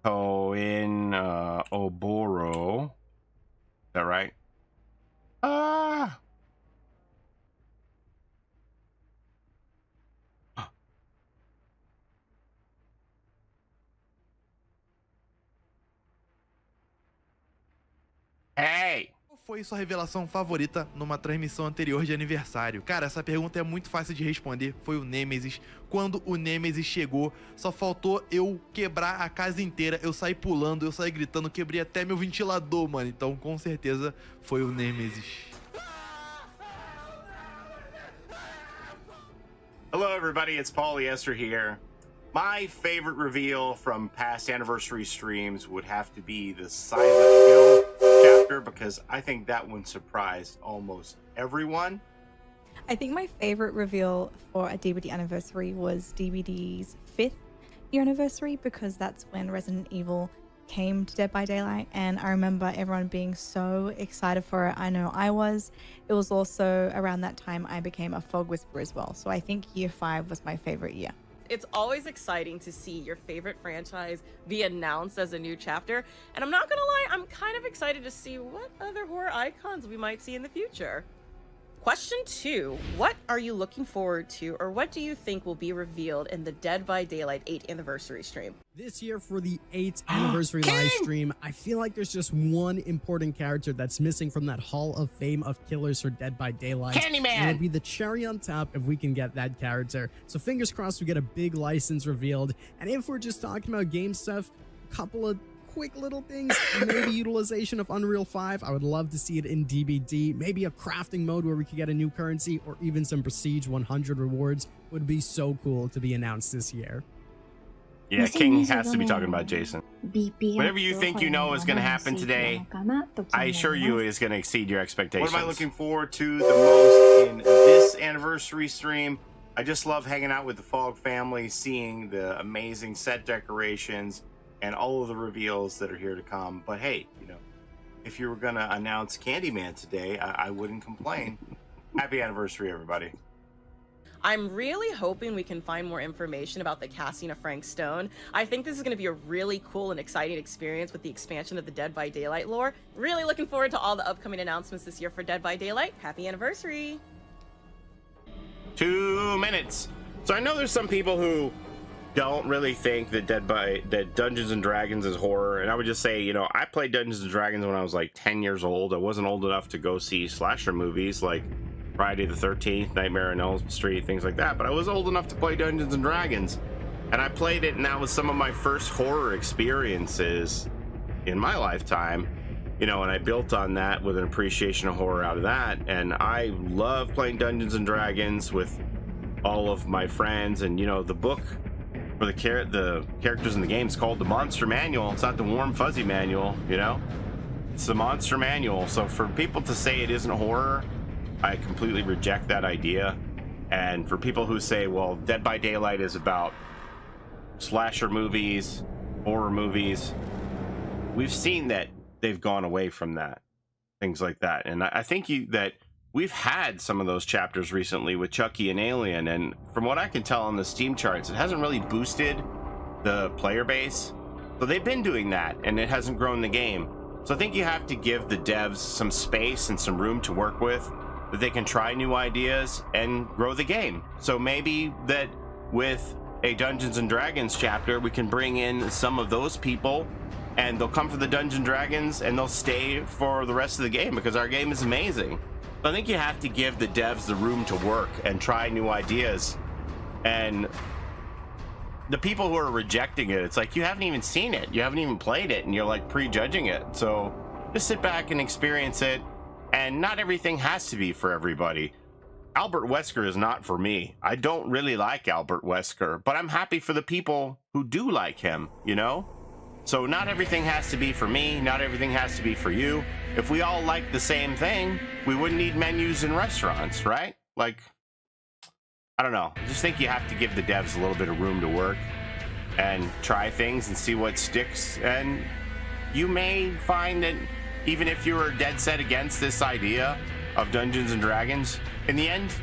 Koin Oboro. Is that right? Ah. Hey. Qual foi sua revelação favorita numa transmissão anterior de aniversário? Cara, essa pergunta é muito fácil de responder. Foi o Nemesis. Quando o Nemesis chegou, só faltou eu quebrar a casa inteira. Eu saí pulando, eu saí gritando, quebrei até meu ventilador, mano. Então, com certeza, foi o Nemesis. Hello, everybody. It's Paulie Esther here. My favorite reveal from past anniversary streams would have to be the Silent Hill chapter, because I think that one surprised almost everyone. I think my favorite reveal for a DVD anniversary was DVD's 5th year anniversary, because that's when Resident Evil came to Dead by Daylight, and I remember everyone being so excited for it. I know I was. It was also around that time I became a Fog Whisperer as well, so I think year 5 was my favorite year. It's always exciting to see your favorite franchise be announced as a new chapter, and I'm not gonna lie, I'm kind of excited to see what other horror icons we might see in the future. Question 2, what are you looking forward to, or what do you think will be revealed in the Dead by Daylight 8th anniversary stream? This year for the 8th anniversary live stream, I feel like there's just one important character that's missing from that Hall of Fame of killers for Dead by Daylight. Candyman! And it'll be the cherry on top if we can get that character. So fingers crossed we get a big license revealed. And if we're just talking about game stuff, a couple of quick little things, maybe utilization of Unreal 5. I would love to see it in DBD. Maybe a crafting mode where we could get a new currency, or even some Prestige 100 rewards would be so cool to be announced this year. Yeah, King has to be talking about Jason. Whatever you think you know is going to happen today, I assure you it is going to exceed your expectations. What am I looking forward to the most in this anniversary stream? I just love hanging out with the Fog family, seeing the amazing set decorations, and all of the reveals that are here to come. But hey, you know, if you were gonna announce Candyman today, I wouldn't complain. Happy anniversary, everybody. I'm really hoping we can find more information about the casting of Frank Stone. I think this is going to be a really cool and exciting experience with the expansion of the Dead by Daylight lore. Really looking forward to all the upcoming announcements this year for Dead by Daylight. Happy anniversary! 2 minutes. So I know there's some people who don't really think that Dungeons and Dragons is horror, and I would just say, you know, I played Dungeons and Dragons when I was like 10 years old. I wasn't old enough to go see slasher movies like Friday the 13th, Nightmare on Elm Street, things like that, but I was old enough to play Dungeons and Dragons, and I played it, and that was some of my first horror experiences in my lifetime, you know, and I built on that with an appreciation of horror out of that. And I love playing Dungeons and Dragons with all of my friends, and you know, the book for the characters in the game is called the Monster Manual. It's not the Warm Fuzzy Manual, you know, it's the Monster Manual. So for people to say it isn't horror, I completely reject that idea. And for people who say, well, Dead by Daylight is about slasher movies, horror movies, we've seen that they've gone away from that, things like that. And I think that we've had some of those chapters recently with Chucky and Alien, and from what I can tell on the Steam charts, it hasn't really boosted the player base. So they've been doing that, and it hasn't grown the game. So I think you have to give the devs some space and some room to work with, that they can try new ideas and grow the game. So maybe that with a Dungeons and Dragons chapter, we can bring in some of those people, and they'll come for the Dungeons and Dragons, and they'll stay for the rest of the game, because our game is amazing. I think you have to give the devs the room to work and try new ideas. And the people who are rejecting it, it's like, you haven't even seen it, you haven't even played it, and you're like prejudging it. So just sit back and experience it, and not everything has to be for everybody. Albert Wesker is not for me. I don't really like Albert Wesker, but I'm happy for the people who do like him, you know? So not everything has to be for me, not everything has to be for you. If we all like the same thing, we wouldn't need menus in restaurants, right? Like, I don't know. I just think you have to give the devs a little bit of room to work and try things and see what sticks. And you may find that even if you were dead set against this idea of Dungeons and Dragons, in the end,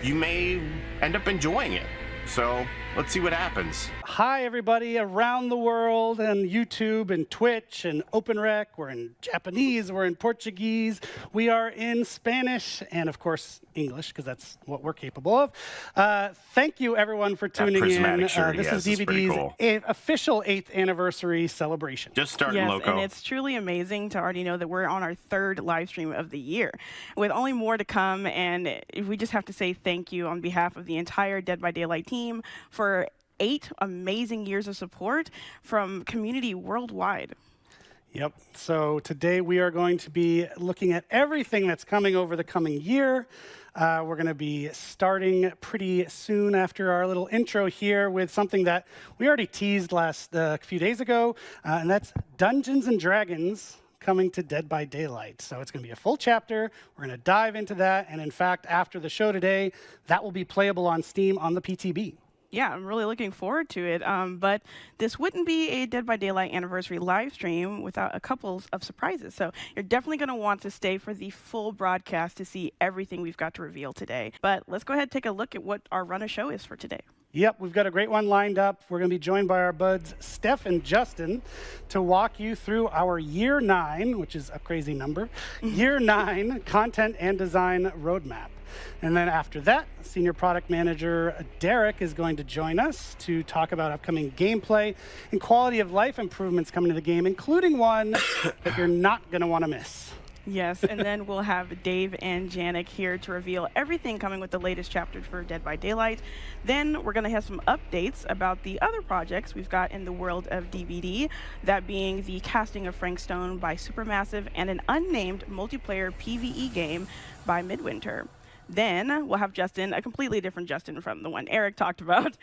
you may end up enjoying it. So let's see what happens. Hi, everybody around the world and YouTube and Twitch and OpenRec. We're in Japanese, we're in Portuguese, we are in Spanish, and of course, English, because that's what we're capable of. Thank you, everyone, for tuning in. prismatic shirt, This is yes, it's pretty DVD's cool. official 8th anniversary celebration. Just starting Yes, loco. and it's truly amazing to already know that we're on our 3rd live stream of the year, with only more to come. And we just have to say thank you on behalf of the entire Dead by Daylight team for 8 amazing years of support from community worldwide. Yep. So today we are going to be looking at everything that's coming over the coming year. We're going to be starting pretty soon after our little intro here with something that we already teased a few days ago, and that's Dungeons and Dragons coming to Dead by Daylight. So it's going to be a full chapter. We're going to dive into that, and in fact, after the show today, that will be playable on Steam on the PTB. Yeah, I'm really looking forward to it. But this wouldn't be a Dead by Daylight anniversary live stream without a couple of surprises. So you're definitely going to want to stay for the full broadcast to see everything we've got to reveal today. But let's go ahead and take a look at what our run of show is for today. Yep, we've got a great one lined up. We're going to be joined by our buds, Steph and Justin, to walk you through our Year 9, which is a crazy number, Year 9 content and design roadmap. And then after that, Senior Product Manager Derek is going to join us to talk about upcoming gameplay and quality of life improvements coming to the game, including one that you're not going to want to miss. Yes, and then we'll have Dave and Janik here to reveal everything coming with the latest chapters for Dead by Daylight. Then we're going to have some updates about the other projects we've got in the world of DVD, that being the casting of Frank Stone by Supermassive and an unnamed multiplayer PvE game by Midwinter. Then we'll have Justin, a completely different Justin from the one Eric talked about,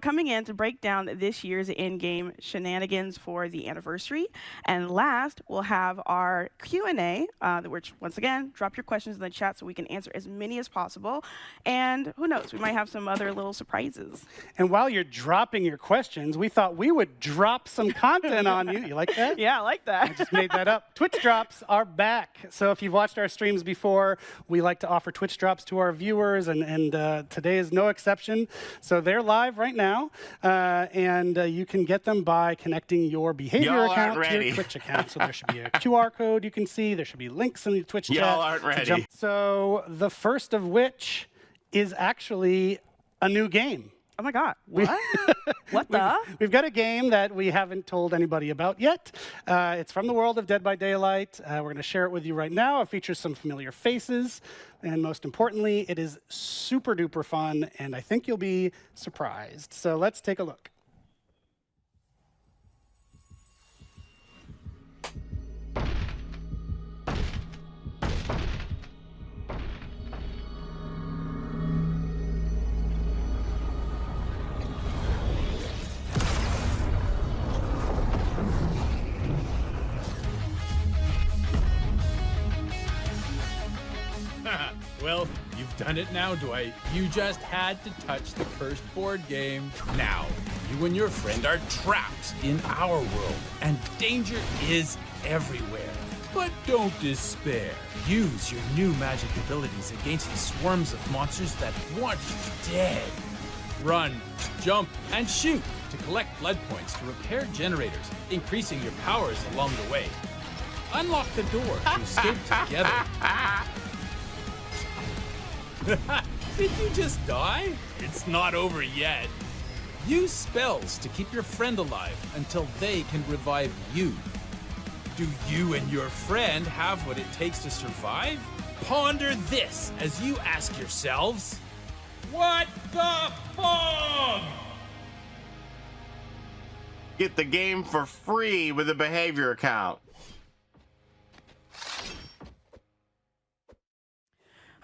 coming in to break down this year's in-game shenanigans for the anniversary. And last, we'll have our Q&A, which, once again, drop your questions in the chat so we can answer as many as possible. And who knows, we might have some other little surprises. And while you're dropping your questions, we thought we would drop some content on you. You like that? Yeah, I like that. I just made that up. Twitch drops are back. So if you've watched our streams before, we like to offer Twitch drops to our viewers, and today is no exception. So they're live right now, and you can get them by connecting your behavior Y'all account aren't to ready. your Twitch account. So there should be a QR code you can see. There should be links in the Twitch chat. Y'all aren't to ready. jump. So the first of which is actually a new game. Oh my God, what? What the? We've got a game that we haven't told anybody about yet. It's from the world of Dead by Daylight. We're going to share it with you right now. It features some familiar faces. And most importantly, it is super duper fun. And I think you'll be surprised. So let's take a look. Well, you've done it now, Dwight. You just had to touch the cursed board game. Now, you and your friend are trapped in our world, and danger is everywhere. But don't despair. Use your new magic abilities against the swarms of monsters that want you dead. Run, jump, and shoot to collect blood points to repair generators, increasing your powers along the way. Unlock the door to escape together. Did you just die? It's not over yet. Use spells to keep your friend alive until they can revive you. Do you and your friend have what it takes to survive? Ponder this as you ask yourselves, what the fog? Get the game for free with a behavior account.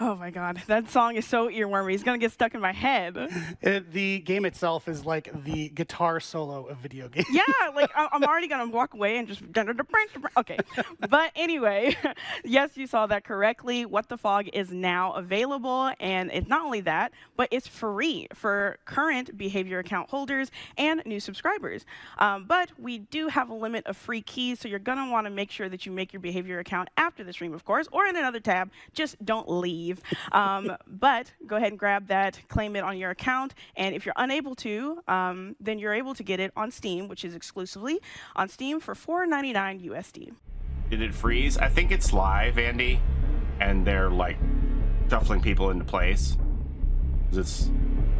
Oh my God, that song is so earwormy. It's gonna get stuck in my head. The game itself is like the guitar solo of video games. Yeah, like I'm already gonna walk away and just okay. But anyway, yes, you saw that correctly. What the Fog is now available, and it's not only that, but it's free for current behavior account holders and new subscribers. But we do have a limit of free keys, so you're gonna want to make sure that you make your behavior account after the stream, of course, or in another tab. Just don't leave leave. But go ahead and grab that, claim it on your account, and if you're unable to, then you're able to get it on Steam, which is exclusively on Steam for $4.99 USD. Did it freeze? I think it's live, Andy, and they're like shuffling people into place.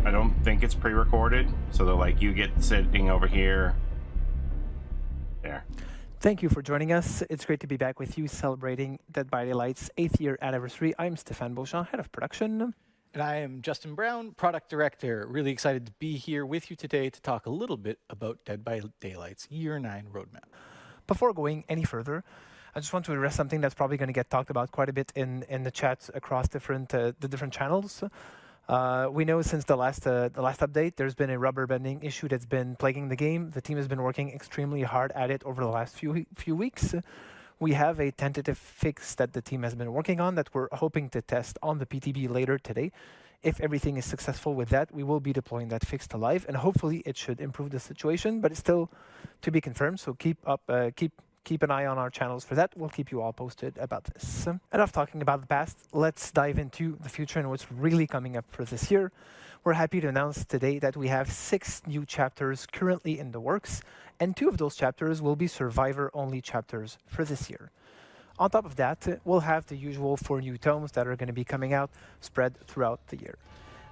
I don't think it's pre-recorded, so they're like, you get sitting over here. There. Thank you for joining us. It's great to be back with you celebrating Dead by Daylight's 8th year anniversary. I'm Stéphane Beauchamp, head of production. And I am Justin Brown, product director. Really excited to be here with you today to talk a little bit about Dead by Daylight's Year 9 roadmap. Before going any further, I just want to address something that's probably going to get talked about quite a bit in the chats across the different channels. We know since the last update, there's been a rubber banding issue that's been plaguing the game. The team has been working extremely hard at it over the last few weeks. We have a tentative fix that the team has been working on that we're hoping to test on the PTB later today. If everything is successful with that, we will be deploying that fix to live, and hopefully it should improve the situation, but it's still to be confirmed, so keep an eye on our channels for that. We'll keep you all posted about this. Enough talking about the past. Let's dive into the future and what's really coming up for this year. We're happy to announce today that we have 6 new chapters currently in the works, and 2 of those chapters will be survivor-only chapters for this year. On top of that, we'll have the usual 4 new tomes that are going to be coming out spread throughout the year.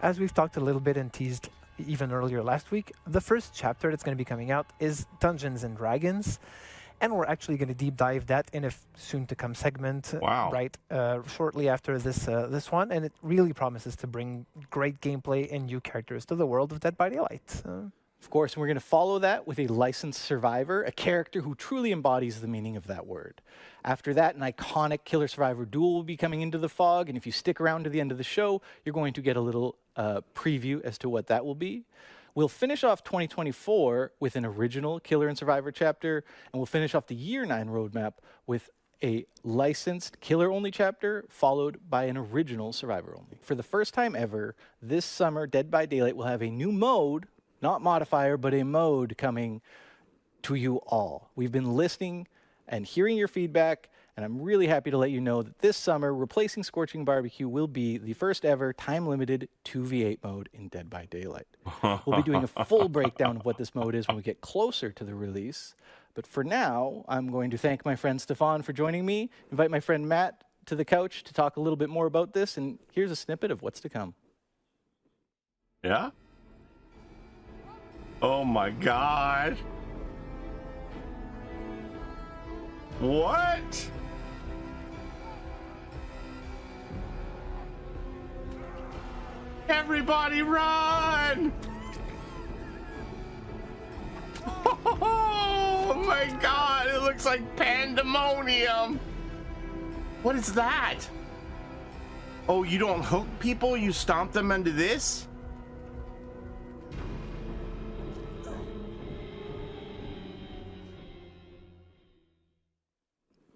As we've talked a little bit and teased even earlier last week, the first chapter that's going to be coming out is Dungeons and Dragons. And we're actually going to deep dive that in a soon-to-come segment, shortly after this one. And it really promises to bring great gameplay and new characters to the world of Dead by Daylight. Of course, we're going to follow that with a licensed survivor, a character who truly embodies the meaning of that word. After that, an iconic killer-survivor duel will be coming into the fog, and if you stick around to the end of the show, you're going to get a little preview as to what that will be. We'll finish off 2024 with an original Killer and Survivor chapter, and we'll finish off the Year 9 roadmap with a licensed Killer-only chapter, followed by an original Survivor-only. For the first time ever, this summer, Dead by Daylight will have a new mode, not modifier, but a mode coming to you all. We've been listening and hearing your feedback, and I'm really happy to let you know that this summer, replacing Scorching Barbecue will be the first ever time-limited 2v8 mode in Dead by Daylight. We'll be doing a full breakdown of what this mode is when we get closer to the release. But for now, I'm going to thank my friend Stéphane for joining me, invite my friend Matt to the couch to talk a little bit more about this, and here's a snippet of what's to come. Yeah? Oh my god. What? Everybody run! Oh my god, it looks like pandemonium. What is that? Oh, you don't hook people, you stomp them into this?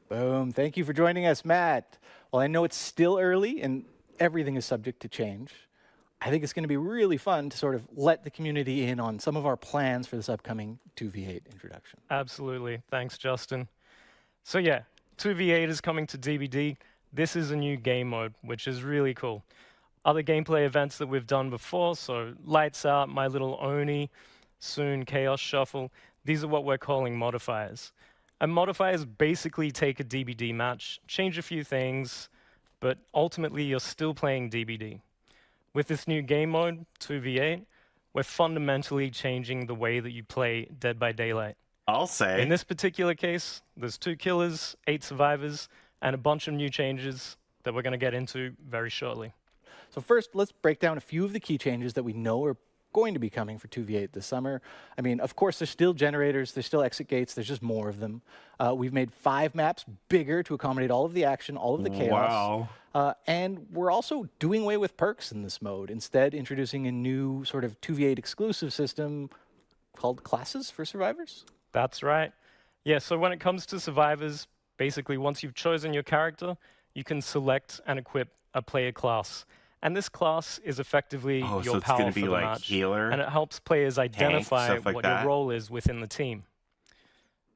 Boom. Thank you for joining us, Matt. Well, I know it's still early and everything is subject to change. I think it's going to be really fun to sort of let the community in on some of our plans for this upcoming 2v8 introduction. Absolutely. Thanks, Justin. So yeah, 2v8 is coming to DBD. This is a new game mode, which is really cool. Other gameplay events that we've done before, so Lights Out, My Little Oni, soon Chaos Shuffle, these are what we're calling modifiers. And modifiers basically take a DBD match, change a few things, but ultimately you're still playing DBD. With this new game mode, 2v8, we're fundamentally changing the way that you play Dead by Daylight. I'll say. In this particular case, there's 2 killers, 8 survivors, and a bunch of new changes that we're going to get into very shortly. So first, let's break down a few of the key changes that we know are going to be coming for 2v8 this summer. I mean, of course, there's still generators, there's still exit gates, there's just more of them. We've made 5 maps bigger to accommodate all of the action, all of the chaos. Wow. And we're also doing away with perks in this mode, instead introducing a new sort of 2v8 exclusive system called classes for survivors. That's right. Yeah, so when it comes to survivors, basically once you've chosen your character, you can select and equip a player class. And this class is effectively your so it's power gonna for be the like match, healer, and it helps players identify stuff like what that. your role is within the team.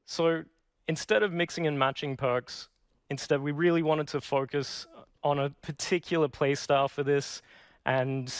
So instead of mixing and matching perks, instead we really wanted to focus on a particular playstyle for this, and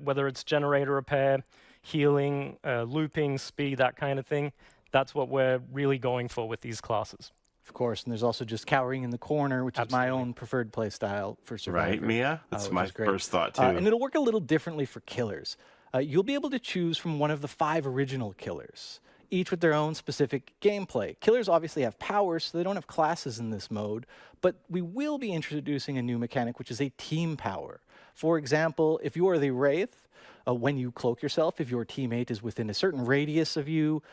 whether it's generator repair, healing, looping, speed, that kind of thing, that's what we're really going for with these classes. Of course, and there's also just cowering in the corner, which Absolutely. is my own preferred play style for Survivor. Right, Mia? That's which my is great. first thought, too. And it'll work a little differently for killers. You'll be able to choose from one of the 5 original killers, each with their own specific gameplay. Killers obviously have powers, so they don't have classes in this mode, but we will be introducing a new mechanic, which is a team power. For example, if you are the Wraith, when you cloak yourself, if your teammate is within a certain radius of you,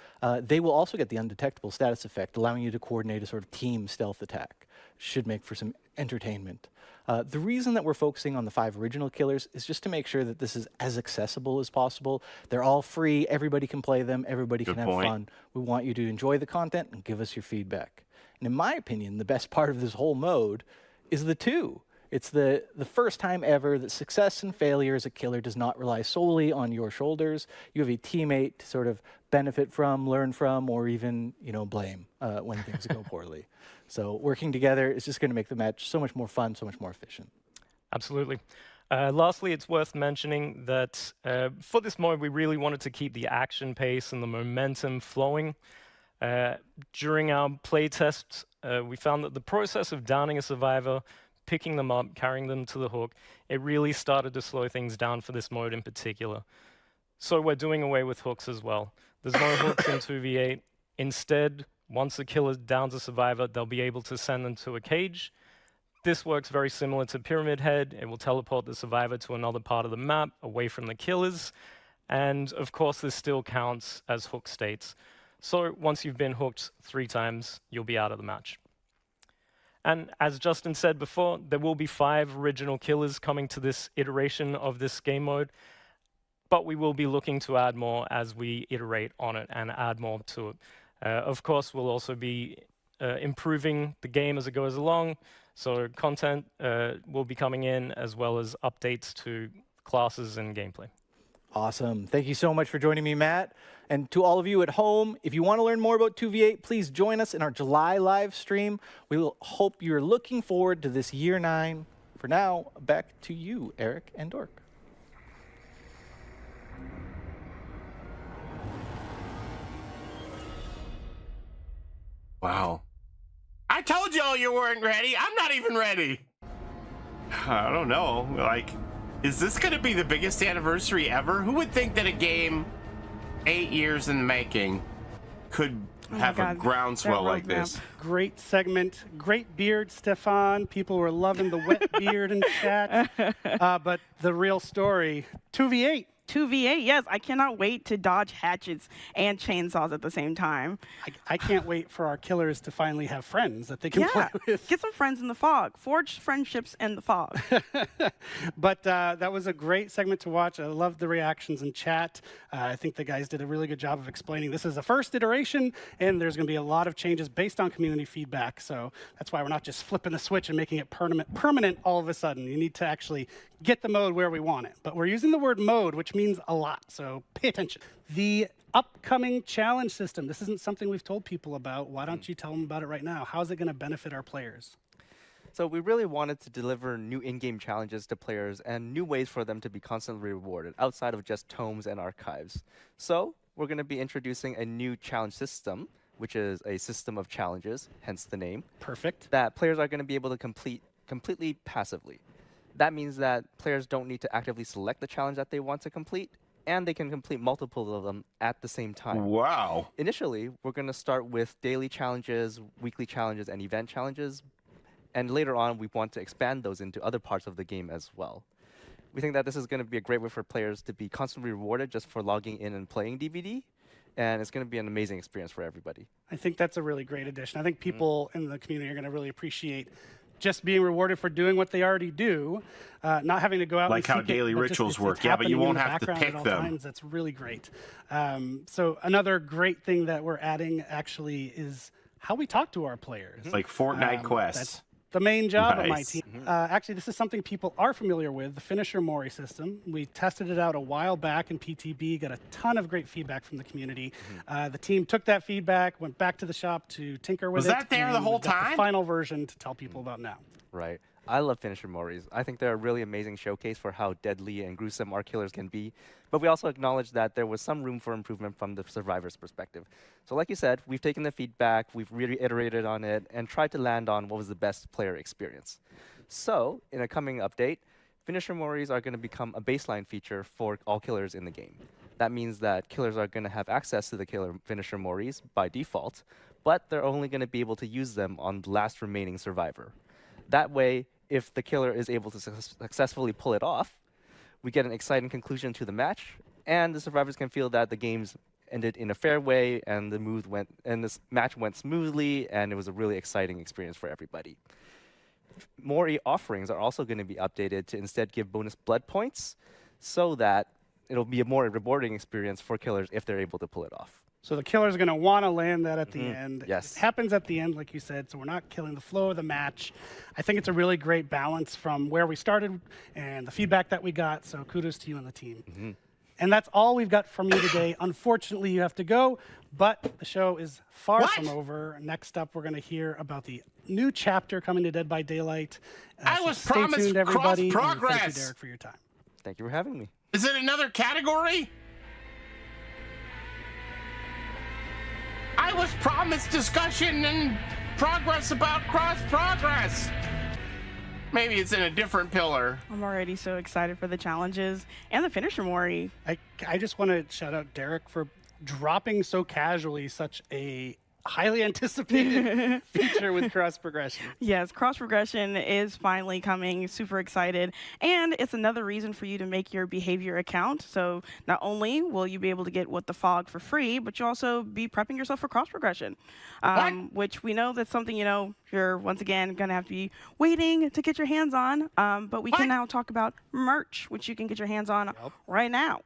they will also get the undetectable status effect, allowing you to coordinate a sort of team stealth attack. Should make for some entertainment. The reason that we're focusing on the 5 original killers is just to make sure that this is as accessible as possible. They're all free, everybody can play them, everybody can have fun. We want you to enjoy the content and give us your feedback. And in my opinion, the best part of this whole mode is the 2. It's the first time ever that success and failure as a killer does not rely solely on your shoulders. You have a teammate to sort of benefit from, learn from, or even, blame when things go poorly. So working together is just going to make the match so much more fun, so much more efficient. Absolutely. Lastly, it's worth mentioning that for this mode, we really wanted to keep the action pace and the momentum flowing. During our play tests, we found that the process of downing a survivor, picking them up, carrying them to the hook, it really started to slow things down for this mode in particular. So we're doing away with hooks as well. There's no hooks in 2v8. Instead, once the killer downs a survivor, they'll be able to send them to a cage. This works very similar to Pyramid Head. It will teleport the survivor to another part of the map, away from the killers. And of course, this still counts as hook states. So once you've been hooked 3 times, you'll be out of the match. And as Justin said before, there will be 5 original killers coming to this iteration of this game mode, but we will be looking to add more as we iterate on it and add more to it. Of course, we'll also be improving the game as it goes along, so content will be coming in as well as updates to classes and gameplay. Awesome. Thank you so much for joining me, Matt. And to all of you at home, if you want to learn more about 2v8, please join us in our July live stream. We will hope you're looking forward to this year 9. For now, back to you, Eric and Dork. Wow. I told y'all you weren't ready. I'm not even ready. I don't know. Like, is this going to be the biggest anniversary ever? Who would think that a game 8 years in the making could have a groundswell like this? Great segment. Great beard, Stefan. People were loving the wet beard in chat. But the real story, 2v8. 2v8, yes. I cannot wait to dodge hatchets and chainsaws at the same time. I can't wait for our killers to finally have friends that they can play with. Get some friends in the fog. Forge friendships in the fog. But that was a great segment to watch. I loved the reactions in chat. I think the guys did a really good job of explaining this is a first iteration, and there's going to be a lot of changes based on community feedback. So that's why we're not just flipping the switch and making it permanent all of a sudden. You need to actually get the mode where we want it. But we're using the word mode, which means a lot, so pay attention. The upcoming challenge system. This isn't something we've told people about. Why don't you tell them about it right now? How is it going to benefit our players? So we really wanted to deliver new in-game challenges to players and new ways for them to be constantly rewarded outside of just tomes and archives. So we're going to be introducing a new challenge system, which is a system of challenges, hence the name. Perfect. That players are going to be able to complete completely passively. That means that players don't need to actively select the challenge that they want to complete, and they can complete multiple of them at the same time. Wow. Initially, we're going to start with daily challenges, weekly challenges, and event challenges. And later on, we want to expand those into other parts of the game as well. We think that this is going to be a great way for players to be constantly rewarded just for logging in and playing DVD. And it's going to be an amazing experience for everybody. I think that's a really great addition. I think people in the community are going to really appreciate just being rewarded for doing what they already do, not having to go out like and how daily rituals work. Yeah, but you won't have to pick them. That's really great. So another great thing that we're adding actually is how we talk to our players. Like Fortnite quests. That's the main job of my Nice. team. Actually, this is something people are familiar with, the Finisher Mori system. We tested it out a while back in PTB, got a ton of great feedback from the community. The team took that feedback, went back to the shop to tinker with it. Was that there the whole we've got time? the final version to tell people about now. Right. I love finisher Moris. I think they're a really amazing showcase for how deadly and gruesome our killers can be. But we also acknowledge that there was some room for improvement from the survivor's perspective. So like you said, we've taken the feedback, we've reiterated on it, and tried to land on what was the best player experience. So, in a coming update, finisher Moris are going to become a baseline feature for all killers in the game. That means that killers are going to have access to the killer finisher Moris by default, but they're only going to be able to use them on the last remaining survivor. That way, if the killer is able to successfully pull it off, we get an exciting conclusion to the match, and the survivors can feel that the game's ended in a fair way, and this match went smoothly, and it was a really exciting experience for everybody. Mori offerings are also going to be updated to instead give bonus blood points, so that it'll be a more rewarding experience for killers if they're able to pull it off. So the killer's going to want to land that at the end. Yes. It happens at the end, like you said, so we're not killing the flow of the match. I think it's a really great balance from where we started and the feedback that we got, so kudos to you and the team. And that's all we've got from you today. Unfortunately, you have to go, but the show is far from over. Next up, we're going to hear about the new chapter coming to Dead by Daylight. I was stay promised tuned, everybody. and cross-progress. Thank you, Derek, for your time. Thank you for having me. Is it another category? I was promised discussion and progress about cross-progress. Maybe it's in a different pillar. I'm already so excited for the challenges and the finisher Mori. I just want to shout out Derek for dropping so casually such a highly anticipated feature with cross progression. Yes, cross progression is finally coming. Super excited. And it's another reason for you to make your behavior account. So not only will you be able to get What the Fog for free, but you'll also be prepping yourself for cross progression, which we know that's something, you're once again going to have to be waiting to get your hands on. But we can now talk about merch, which you can get your hands on right now.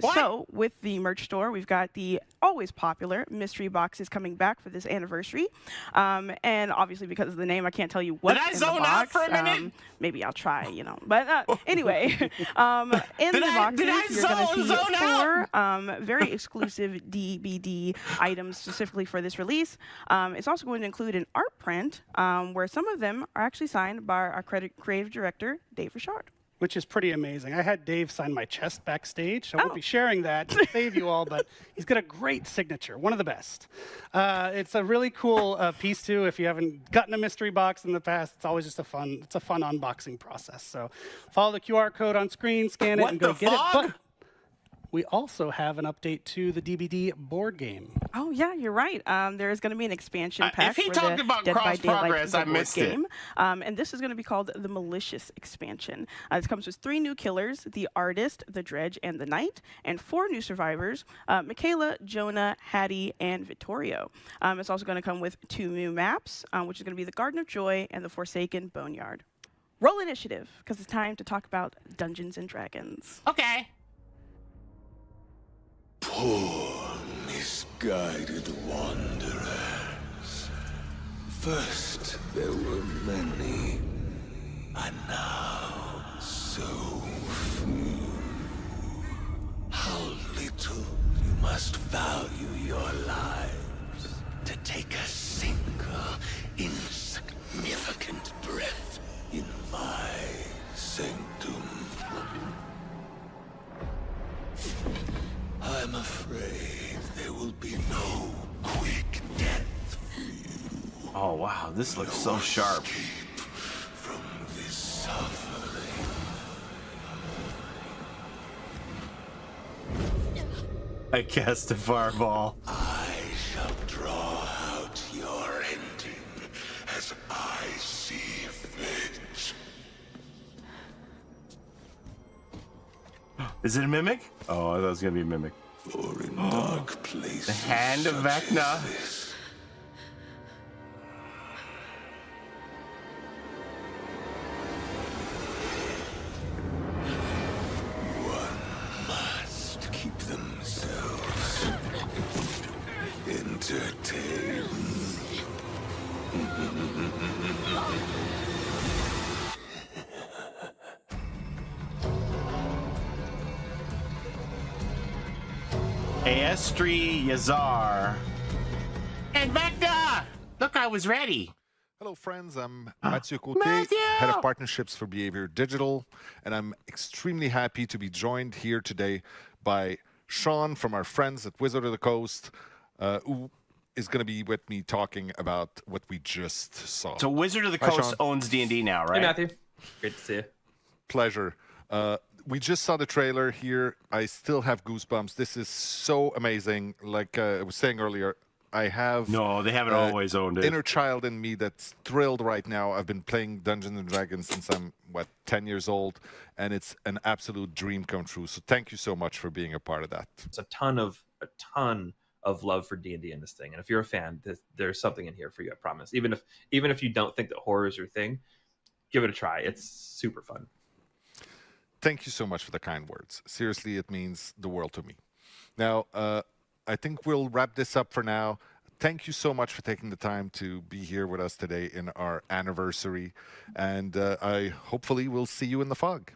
So with the merch store, we've got the always popular mystery boxes coming back for this anniversary. And obviously because of the name, I can't tell you what's in the box. Did I zone out for a minute? Maybe I'll try, But anyway, in the boxes, you're going to see 4 very exclusive DVD items specifically for this release. It's also going to include an art print where some of them are actually signed by our creative director, Dave Richard. Which is pretty amazing. I had Dave sign my chest backstage, so I won't be sharing that to save you all, but he's got a great signature, one of the best. It's a really cool piece too. If you haven't gotten a mystery box in the past, it's always just a fun unboxing process. So follow the QR code on screen, scan it, and go get it. But we also have an update to the DBD board game. Oh yeah, you're right. There is going to be an expansion pack if he for talked the about Dead by cross-progress, I Daylight missed game. And this is going to be called the Malicious expansion. This comes with 3 new killers: the Artist, the Dredge, and the Knight, and 4 new survivors: Michaela, Jonah, Hattie, and Vittorio. It's also going to come with 2 new maps, which is going to be the Garden of Joy and the Forsaken Boneyard. Roll initiative, because it's time to talk about Dungeons and Dragons. Okay. Poor, misguided wanderers. First there were many, and now so few. How little you must value your lives to take a single insignificant breath in my sanctum. I'm afraid there will be no quick death for you. Oh wow, this looks so sharp. From this suffering. I cast a fireball. I shall draw out your ending as I see fit. Is it a mimic? Oh, I thought it was gonna be a mimic. For in dark places, the hand of Vecna. One must keep themselves entertained. Estri Yazar. And Vecna! Look, I was ready. Hello, friends. I'm Mathieu Côté, Head of Partnerships for Behavior Digital, and I'm extremely happy to be joined here today by Sean from our friends at Wizard of the Coast, who is going to be with me talking about what we just saw. So Wizard of the Hi, Coast Sean. owns D&D now, right? Hey, Matthew. Great to see you. Pleasure. We just saw the trailer here. I still have goosebumps. This is so amazing. Like I was saying earlier, I have... No, they haven't always owned it. Inner child in me that's thrilled right now. I've been playing Dungeons & Dragons since I'm, 10 years old, and it's an absolute dream come true. So thank you so much for being a part of that. It's a ton of love for D&D in this thing. And if you're a fan, there's something in here for you, I promise. Even if you don't think that horror is your thing, give it a try. It's super fun. Thank you so much for the kind words. Seriously, it means the world to me. Now, I think we'll wrap this up for now. Thank you so much for taking the time to be here with us today in our anniversary. And I hopefully will see you in the fog.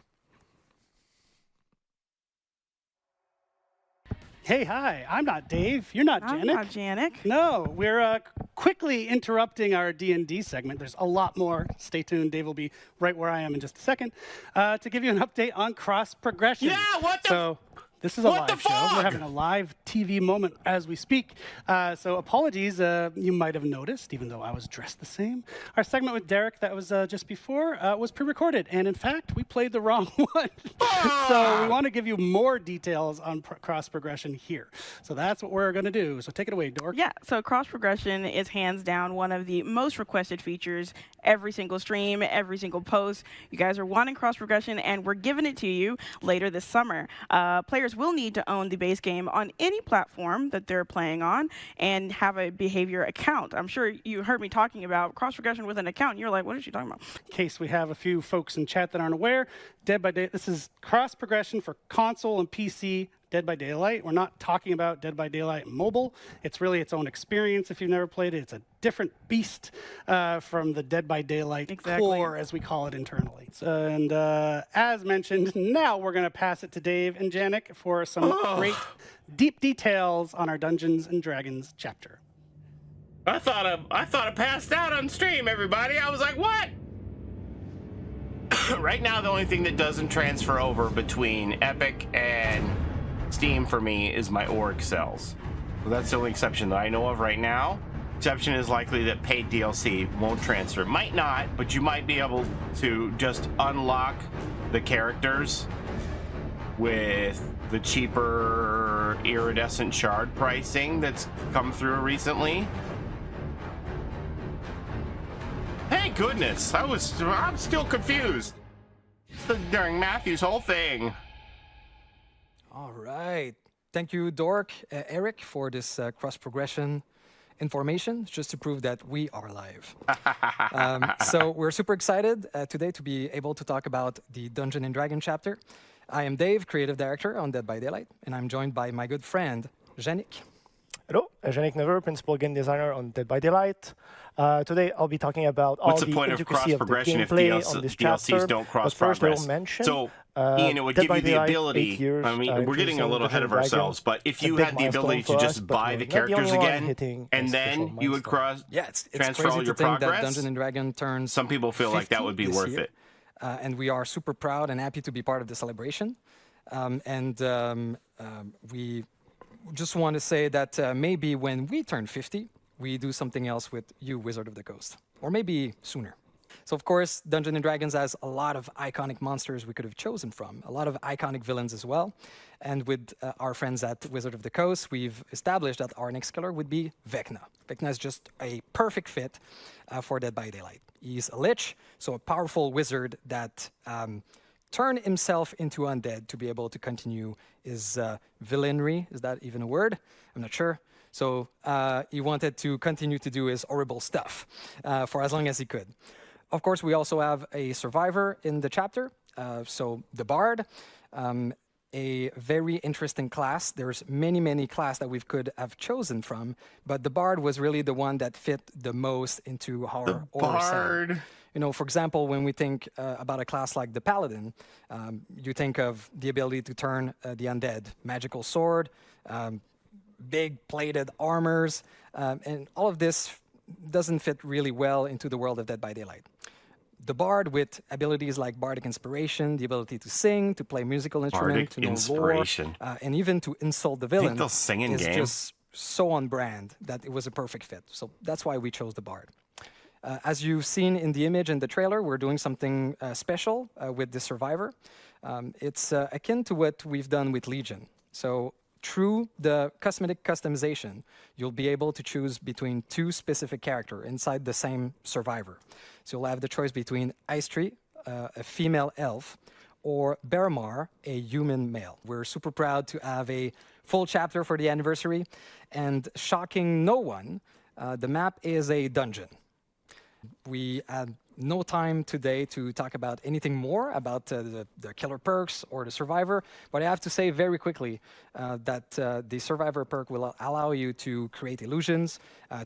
Hey, hi, I'm not Dave. You're not Janik. I'm not Janik. No, we're quickly interrupting our D&D segment. There's a lot more. Stay tuned. Dave will be right where I am in just a second to give you an update on cross progression. Yeah, what the... So, this is a live show. We're having a live TV moment as we speak. So apologies, you might have noticed, even though I was dressed the same. Our segment with Derek that was just before was pre-recorded. And in fact, we played the wrong one. So we want to give you more details on cross progression here. So that's what we're going to do. So take it away, Dork. Yeah, so cross progression is hands down one of the most requested features every single stream, every single post. You guys are wanting cross progression, and we're giving it to you later this summer. Players will need to own the base game on any platform that they're playing on and have a behavior account. I'm sure you heard me talking about cross progression with an account, and you're like, what is she talking about? In case we have a few folks in chat that aren't aware, Dead by Daylight, this is cross progression for console and PC Dead by Daylight. We're not talking about Dead by Daylight mobile. It's really its own experience if you've never played it. It's a different beast from the Dead by Daylight core, as we call it internally. And as mentioned, now we're going to pass it to Dave and Janik for some great deep details on our Dungeons & Dragons chapter. I thought I passed out on stream, everybody. I was like, what? Right now, the only thing that doesn't transfer over between Epic and Steam for me is my org cells. So that's the only exception that I know of right now. Exception is likely that paid DLC won't transfer. Might not, but you might be able to just unlock the characters with the cheaper iridescent shard pricing that's come through recently. Thank goodness. I'm still confused during Matthew's whole thing. All right. Thank you, Dork, Eric, for this cross-progression information, just to prove that we are live. So we're super excited today to be able to talk about the Dungeon & Dragon chapter. I am Dave, Creative Director on Dead by Daylight, and I'm joined by my good friend, Janik. Hello, Janik Never, Principal Game Designer on Dead by Daylight. Today I'll be talking about What's all the point of cross progression if DLCs don't cross progress? So, Ian, it would give you the ability. I mean, we're getting a little ahead of ourselves, but if you had the ability to just buy the characters again, and then you would transfer all your progress, Dungeon & Dragon turns some people feel like that would be worth it. And we are super proud and happy to be part of the celebration. We just want to say that maybe when we turn 50, we do something else with you, Wizard of the Coast, or maybe sooner. So, of course, Dungeons & Dragons has a lot of iconic monsters we could have chosen from, a lot of iconic villains as well. And with our friends at Wizard of the Coast, we've established that our next killer would be Vecna. Vecna is just a perfect fit for Dead by Daylight. He's a lich, so a powerful wizard that turned himself into undead to be able to continue his villainy. Is that even a word? I'm not sure. So he wanted to continue to do his horrible stuff for as long as he could. Of course, we also have a survivor in the chapter, so the Bard, a very interesting class. There's many classes that we could have chosen from, but the Bard was really the one that fit the most into our horror setting. You know, for example, when we think about a class like the Paladin, you think of the ability to turn the undead, magical sword, big plated armors, and all of this doesn't fit really well into the world of Dead by Daylight. The bard with abilities like bardic inspiration, the ability to sing, to play musical instrument, to know inspiration. lore, and even to insult the Think villain they'll sing in is game? just so on brand that it was a perfect fit. So that's why we chose the bard. As you've seen in the image and the trailer, we're doing something special with the survivor. It's akin to what we've done with Legion. So through the cosmetic customization, you'll be able to choose between two specific characters inside the same survivor. So you'll have the choice between Ice Tree, a female elf, or Beramar, a human male. We're super proud to have a full chapter for the anniversary, and shocking no one, the map is a dungeon. We had no time today to talk about anything more about the killer perks or the survivor, but I have to say very quickly that the survivor perk will allow you to create illusions,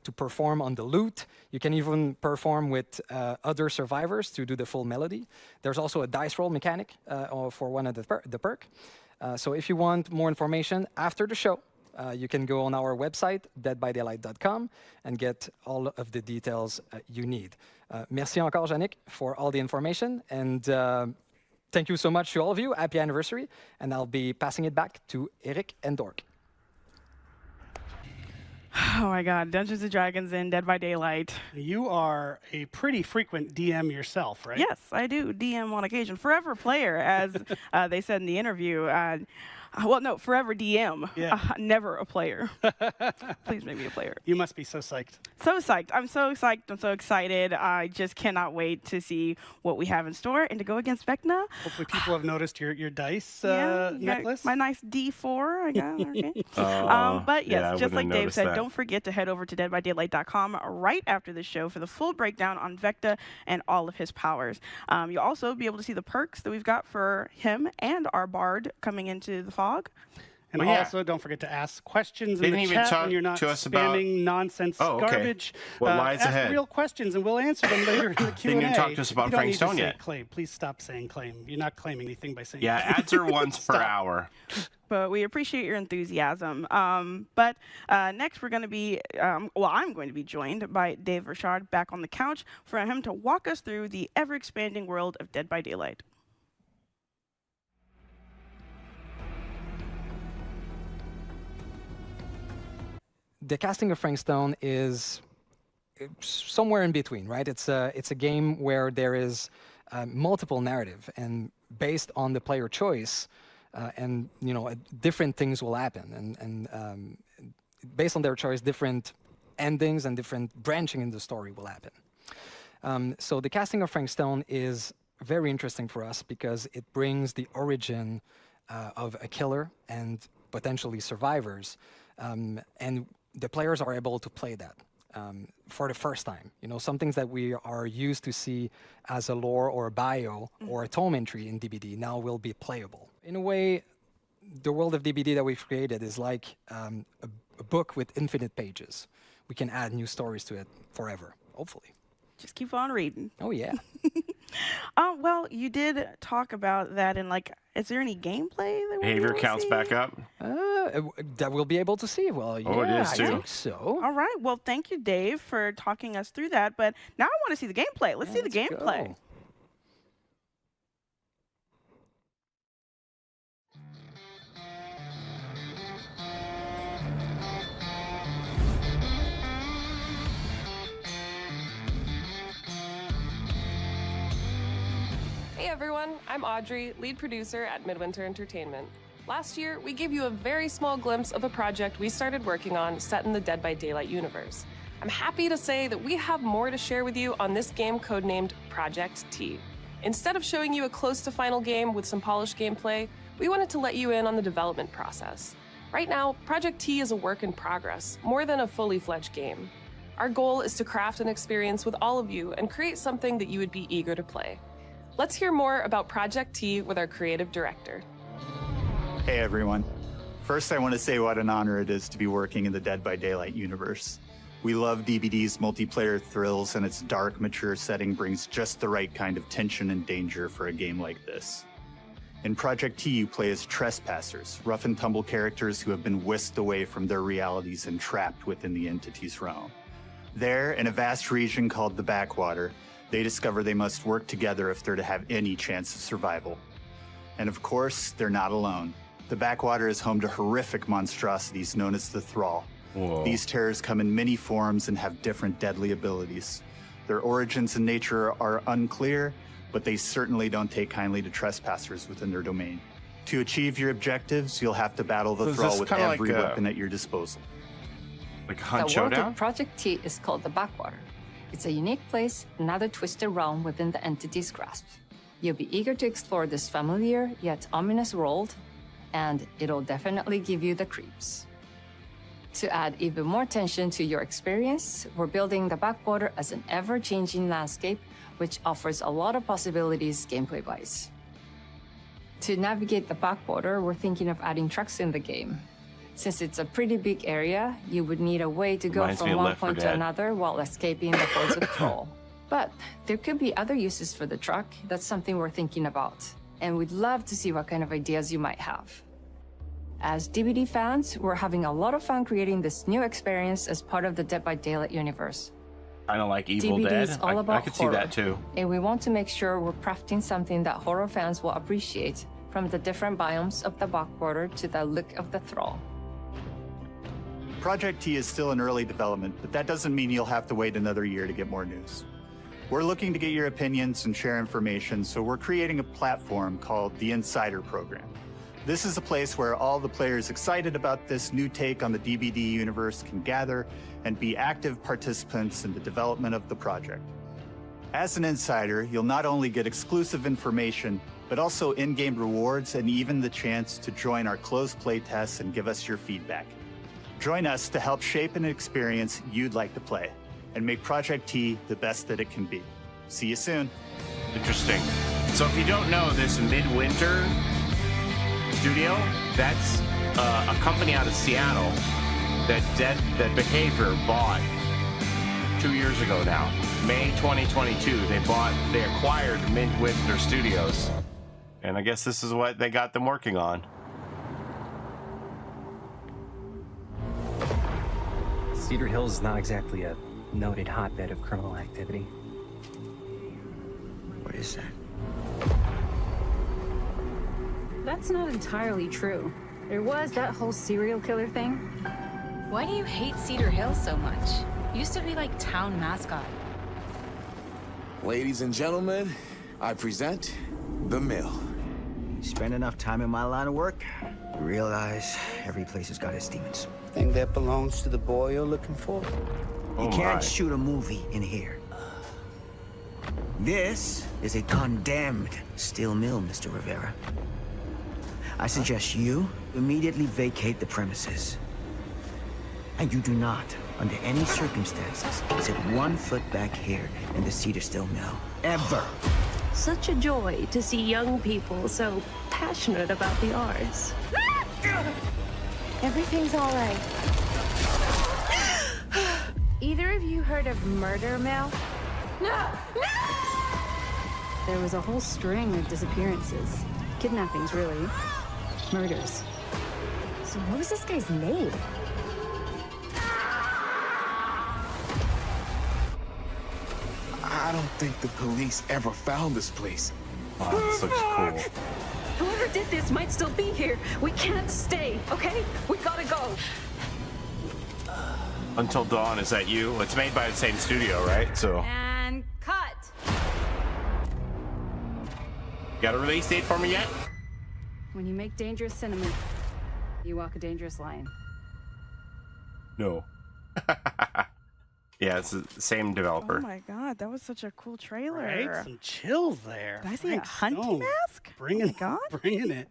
to perform on the lute. You can even perform with other survivors to do the full melody. There's also a dice roll mechanic for one of the perk. So if you want more information after the show, you can go on our website, deadbydaylight.com, and get all of the details you need. Merci encore, Yannick, for all the information. And thank you so much to all of you. Happy anniversary. And I'll be passing it back to Eric and Dork. Oh my God, Dungeons & Dragons and Dead by Daylight. You are a pretty frequent DM yourself, right? Yes, I do DM on occasion. Forever player, as they said in the interview. Well, no, forever DM. Yeah. Never a player. Please make me a player. You must be so psyched. So psyched. I'm so psyched. I'm so excited. I just cannot wait to see what we have in store and to go against Vecna. Hopefully people have noticed your dice Yeah, necklace. my nice D4. I got okay. But yes, yeah, I just like wouldn't have Dave said, noticed that. don't forget to head over to deadbydaylight.com right after the show for the full breakdown on Vecna and all of his powers. You'll also be able to see the perks that we've got for him and our bard coming into the fog. And Well, yeah. also, don't forget to ask questions They in didn't the even chat talk when you're not to us about- spamming nonsense Oh, okay. garbage. What lies ask ahead? real questions, and we'll answer them later in the Q&A. Didn't even talk to us about you don't Frank need to Stone say yet. Claim. Please stop saying claim. You're not claiming anything by saying Yeah, claim. ads are once per hour. But we appreciate your enthusiasm. But next we're going to be, well, I'm going to be joined by Dave Richard back on the couch for him to walk us through the ever-expanding world of Dead by Daylight. The casting of Frank Stone is somewhere in between, right? It's a game where there is multiple narrative, and based on the player choice, and different things will happen, and based on their choice, different endings and different branching in the story will happen. So the casting of Frank Stone is very interesting for us because it brings the origin of a killer and potentially survivors, and the players are able to play that for the first time. Some things that we are used to see as a lore or a bio or a tome entry in DBD now will be playable. In a way, the world of DBD that we've created is like a book with infinite pages. We can add new stories to it forever, hopefully. Just keep on reading. Oh, yeah. Well, you did talk about that in is there any gameplay that Behavior counts back up. That we'll be able to see. Well, yeah, Oh, it is too. I think so. All right. Well, thank you, Dave, for talking us through that. But now I want to see the gameplay. Let's see the gameplay. Go. Hey everyone, I'm Audrey, lead producer at Midwinter Entertainment. Last year, we gave you a very small glimpse of a project we started working on set in the Dead by Daylight universe. I'm happy to say that we have more to share with you on this game codenamed Project T. Instead of showing you a close to final game with some polished gameplay, we wanted to let you in on the development process. Right now, Project T is a work in progress, more than a fully fledged game. Our goal is to craft an experience with all of you and create something that you would be eager to play. Let's hear more about Project T with our creative director. Hey everyone. First, I want to say what an honor it is to be working in the Dead by Daylight universe. We love DBD's multiplayer thrills, and its dark, mature setting brings just the right kind of tension and danger for a game like this. In Project T, you play as trespassers, rough and tumble characters who have been whisked away from their realities and trapped within the entity's realm. There, in a vast region called the Backwater, they discover they must work together if they're to have any chance of survival. And of course, they're not alone. The Backwater is home to horrific monstrosities known as the Thrall. Whoa. These terrors come in many forms and have different deadly abilities. Their origins and nature are unclear, but they certainly don't take kindly to trespassers within their domain. To achieve your objectives, you'll have to battle the So is Thrall this with kinda every like, weapon at your disposal. Like The Hunt world Showdown? of Project T is called the Backwater. It's a unique place, another twisted realm within the entity's grasp. You'll be eager to explore this familiar yet ominous world, and it'll definitely give you the creeps. To add even more tension to your experience, we're building the Backwater as an ever-changing landscape, which offers a lot of possibilities gameplay-wise. To navigate the Backwater, we're thinking of adding trucks in the game. Since it's a pretty big area, you would need a way to go Reminds me from of one Left 4 point to Dead. another while escaping the hordes of Troll. But there could be other uses for the truck. That's something we're thinking about. And we'd love to see what kind of ideas you might have. As DBD fans, we're having a lot of fun creating this new experience as part of the Dead by Daylight universe. Kind of like Evil DBD Dead. is all about I could see horror. that too. And we want to make sure we're crafting something that horror fans will appreciate, from the different biomes of the Backwater to the look of the Thrall. Project T is still in early development, but that doesn't mean you'll have to wait another year to get more news. We're looking to get your opinions and share information, so we're creating a platform called the Insider Program. This is a place where all the players excited about this new take on the DBD universe can gather and be active participants in the development of the project. As an insider, you'll not only get exclusive information, but also in-game rewards and even the chance to join our closed playtests and give us your feedback. Join us to help shape an experience you'd like to play and make Project T the best that it can be. See you soon. Interesting. So if you don't know, this Midwinter studio, that's a company out of Seattle that Behavior bought 2 years ago now. May 2022, they acquired Midwinter Studios. And I guess this is what they got them working on. Cedar Hills is not exactly a noted hotbed of criminal activity. What is that? That's not entirely true. There was that whole serial killer thing. Why do you hate Cedar Hills so much? Used to be like town mascot. Ladies and gentlemen, I present The Mill. You spend enough time in my line of work, you realize every place has got its demons. Think that belongs to the boy you're looking for? You can't shoot a movie in here. This is a condemned steel mill, Mr. Rivera. I suggest you immediately vacate the premises. And you do not, under any circumstances, set 1 foot back here in the Cedar Steel Mill. Ever. Such a joy to see young people so passionate about the arts. Everything's all right. Either of you heard of Murder Mill? No! There was a whole string of disappearances. Kidnappings, really. Murders. So what was this guy's name? I don't think the police ever found this place. Wow, this looks cool. Whoever did this might still be here. We can't stay, okay? We gotta go. Until Dawn, is that you? It's made by the same studio, right? So, And cut! got a release date for me yet? When you make dangerous cinema, you walk a dangerous line. No. Yeah, it's the same developer. Oh my god, that was such a cool trailer. Right? Some chills there. Did I see Thanks, a hunting Stone. mask? Bringing, God. bringing it.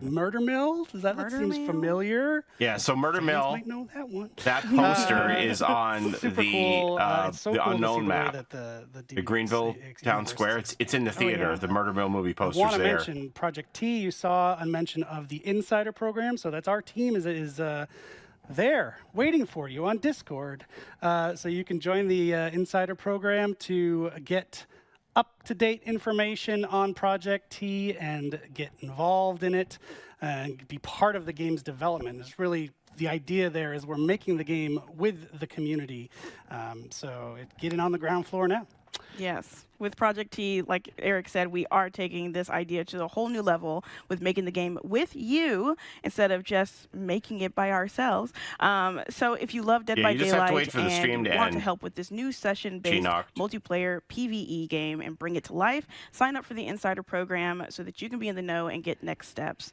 Murder Mill? That seems familiar. Yeah, so Murder Fans Mill, might know that one. that poster is on Super the cool. It's so the cool to see unknown the way map. that the Greenville Town Square. It's in the theater. yeah. The Murder Mill movie I poster's want to there. mention Project T. You saw a mention of the Insider program, so that's our team is there waiting for you on Discord, so you can join the Insider program to get up-to-date information on Project T and get involved in it and be part of the game's development. It's really the idea there is we're making the game with the community. So get it on the ground floor now. Yes. With Project T, like Eric said, we are taking this idea to a whole new level with making the game with you instead of just making it by ourselves. So if you love Dead by you just have to wait Daylight for the stream and to want end. to help with this new session-based multiplayer PvE game and bring it to life, sign up for the Insider program so that you can be in the know and get next steps.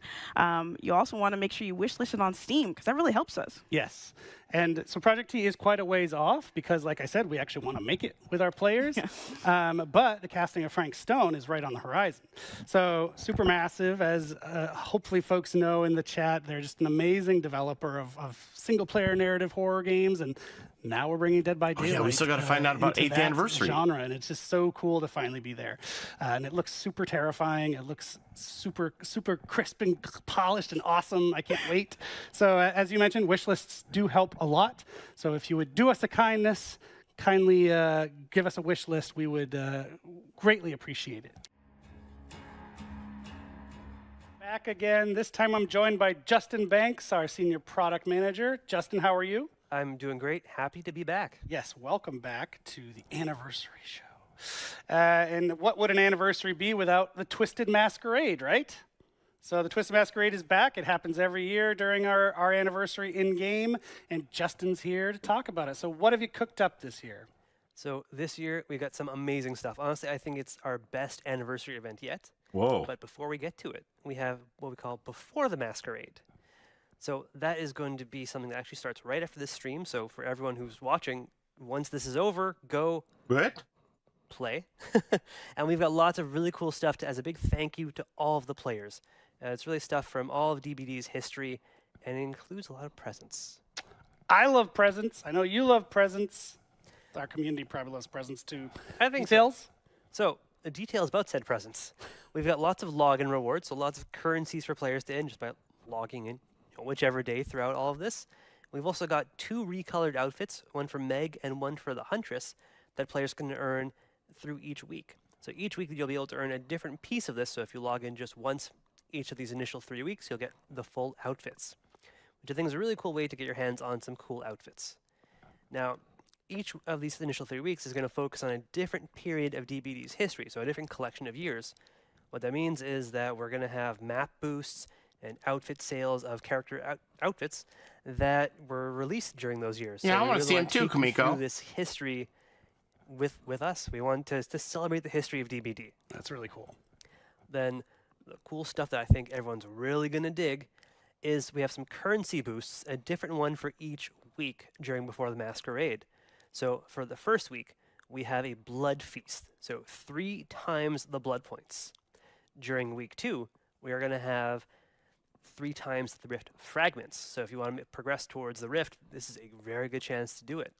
You also want to make sure you wishlist it on Steam because that really helps us. Yes. And so Project T is quite a ways off because, like I said, we actually want to make it with our players. But the casting of Frank Stone is right on the horizon. So Supermassive, as hopefully folks know in the chat, they're just an amazing developer of single-player narrative horror games. And now we're bringing Dead by Daylight. Yeah, we still got to find out about 8th anniversary genre, and it's just so cool to finally be there. And it looks super terrifying. It looks super crisp and polished and awesome. I can't wait. So as you mentioned, wish lists do help a lot. So if you would do us a kindness, kindly give us a wish list. We would greatly appreciate it. Back again. This time I'm joined by Justin Banks, our senior product manager. Justin, how are you? I'm doing great. Happy to be back. Yes, welcome back to the anniversary show. And what would an anniversary be without the Twisted Masquerade, right? So the Twisted Masquerade is back. It happens every year during our anniversary in-game, and Justin's here to talk about it. So what have you cooked up this year? So this year, we got some amazing stuff. Honestly, I think it's our best anniversary event yet. Whoa. But before we get to it, we have what we call Before the Masquerade. So that is going to be something that actually starts right after this stream. So for everyone who's watching, once this is over, go play. And we've got lots of really cool stuff as a big thank you to all of the players. It's really stuff from all of DBD's history, and it includes a lot of presents. I love presents. I know you love presents. Our community probably loves presents too. I think Details? So the details about said presents. We've got lots of login rewards, so lots of currencies for players to earn just by logging in whichever day throughout all of this. We've also got 2 recolored outfits, one for Meg and one for the Huntress, that players can earn through each week. So each week you'll be able to earn a different piece of this, so if you log in just once each of these initial 3 weeks, you'll get the full outfits, which I think is a really cool way to get your hands on some cool outfits. Now, each of these initial 3 weeks is going to focus on a different period of DBD's history, so a different collection of years. What that means is that we're going to have map boosts and outfit sales of character outfits that were released during those years. Yeah, so I want to see them too, Kamiko. Through this history with us. We want to celebrate the history of DBD. That's really cool. Then the cool stuff that I think everyone's really going to dig is we have some currency boosts, a different one for each week during Before the Masquerade. So for the first week, we have a blood feast, so 3 times the blood points. During week 2, we are going to have 3 times the rift fragments. So if you want to progress towards the rift, this is a very good chance to do it.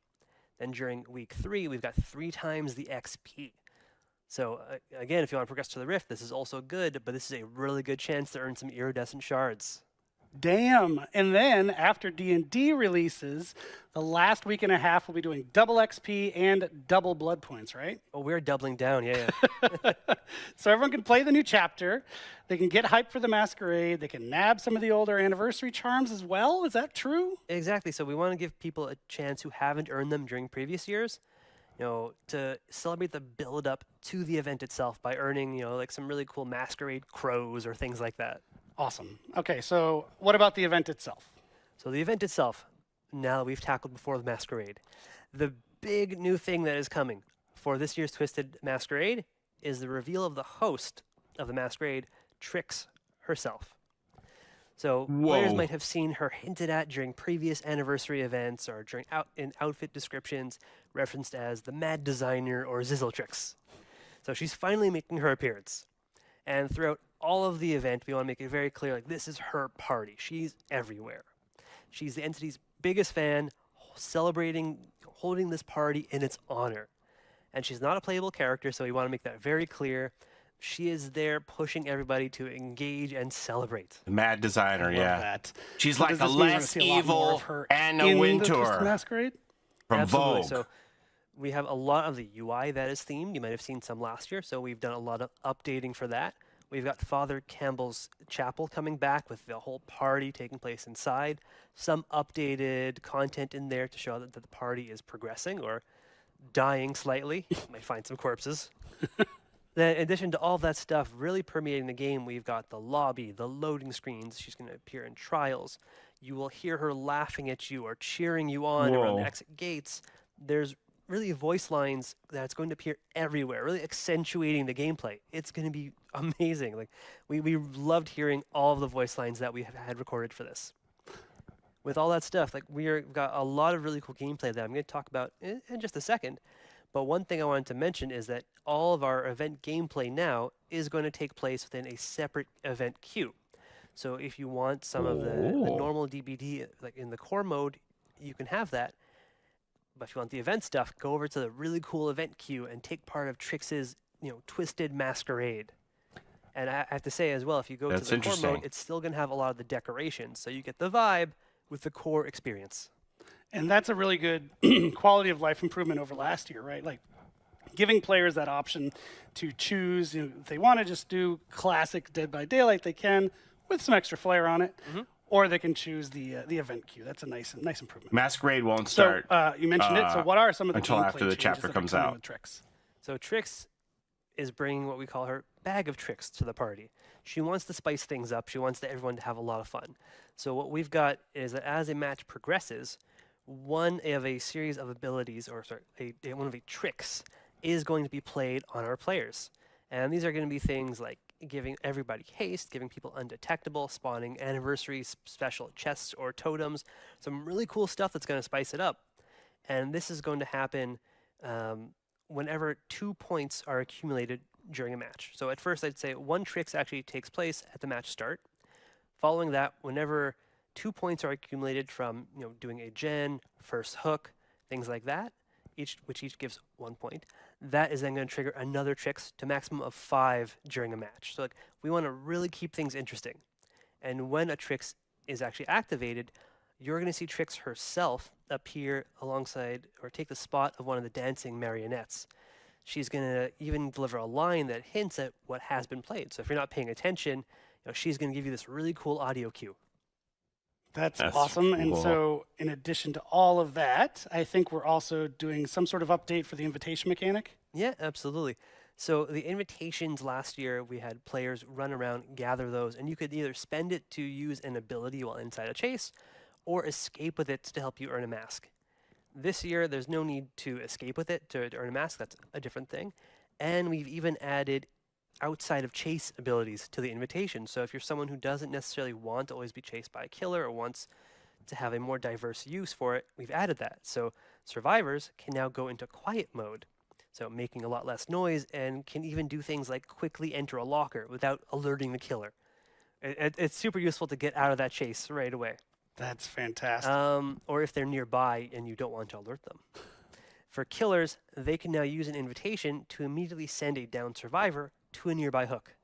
Then during week 3, we've got 3 times the XP. So again, if you want to progress to the rift, this is also good, but this is a really good chance to earn some iridescent shards. Damn. And then after D&D releases, the last week and a half we'll be doing double XP and double blood points, right? Oh, we're doubling down, yeah. So everyone can play the new chapter. They can get hyped for the Masquerade. They can nab some of the older anniversary charms as well. Is that true? Exactly. So we want to give people a chance who haven't earned them during previous years, to celebrate the build up to the event itself by earning, like some really cool Masquerade crows or things like that. Awesome. Okay, so what about the event itself? So the event itself, now that we've tackled Before the Masquerade, the big new thing that is coming for this year's Twisted Masquerade is the reveal of the host of the Masquerade, Trix herself. So players might have seen her hinted at during previous anniversary events or during in outfit descriptions referenced as the Mad Designer or Zizzletrix. So she's finally making her appearance. And throughout all of the event, we want to make it very clear, this is her party. She's everywhere. She's the entity's biggest fan, celebrating, holding this party in its honor. And she's not a playable character, so we want to make that very clear. She is there pushing everybody to engage and celebrate. The Mad Designer, yeah. That. She's So like does a this mean we're gonna less see a lot more evil of her Anna in the Wintour Twisted Masquerade? from Absolutely. Vogue. So we have a lot of the UI that is themed. You might have seen some last year, so we've done a lot of updating for that. We've got Father Campbell's Chapel coming back with the whole party taking place inside. Some updated content in there to show that the party is progressing or dying slightly. Might find some corpses. Then, in addition to all that stuff really permeating the game, we've got the lobby, the loading screens. She's going to appear in trials. You will hear her laughing at you or cheering you on around the exit gates. There's really voice lines that's going to appear everywhere, really accentuating the gameplay. It's going to be amazing. Like we loved hearing all of the voice lines that we have had recorded for this. With all that stuff, like we've got a lot of really cool gameplay that I'm going to talk about in just a second. But one thing I wanted to mention is that all of our event gameplay now is going to take place within a separate event queue. So if you want some of the normal DBD, like in the core mode, you can have that. But if you want the event stuff, go over to the really cool event queue and take part of Trix's, Twisted Masquerade. And I have to say as well, if you go to the core mode, it's still going to have a lot of the decorations. So you get the vibe with the core experience. And that's a really good quality of life improvement over last year, right? Like giving players that option to choose, if they want to just do classic Dead by Daylight, they can with some extra flair on it, or they can choose the event queue. That's a nice improvement. Masquerade won't start. So you mentioned it. So what are some of the until gameplay after the changes chapter that are comes coming out? with Trix? So Trix is bringing what we call her bag of tricks to the party. She wants to spice things up. She wants everyone to have a lot of fun. So what we've got is that as a match progresses, one of a series of abilities, or sorry, one of the tricks is going to be played on our players. And these are going to be things like giving everybody haste, giving people undetectable, spawning anniversary special chests or totems, some really cool stuff that's going to spice it up. And this is going to happen whenever 2 points are accumulated during a match. So at first I'd say one trick actually takes place at the match start. Following that, whenever 2 points are accumulated from doing a gen, first hook, things like that, which each gives 1 point, that is then going to trigger another tricks to maximum of 5 during a match. So we want to really keep things interesting. And when a tricks is actually activated, you're going to see Trix herself appear alongside or take the spot of one of the dancing marionettes. She's going to even deliver a line that hints at what has been played. So if you're not paying attention, she's going to give you this really cool audio cue. That's awesome. And so in addition to all of that, I think we're also doing some sort of update for the invitation mechanic. Yeah, absolutely. So the invitations last year, we had players run around, gather those, and you could either spend it to use an ability while inside a chase, or escape with it to help you earn a mask. This year, there's no need to escape with it to earn a mask. That's a different thing. And we've even added outside of chase abilities to the invitation. So if you're someone who doesn't necessarily want to always be chased by a killer or wants to have a more diverse use for it, we've added that. So survivors can now go into quiet mode, so making a lot less noise, and can even do things like quickly enter a locker without alerting the killer. It's super useful to get out of that chase right away. That's fantastic. Or if they're nearby and you don't want to alert them. For killers, they can now use an invitation to immediately send a downed survivor to a nearby hook.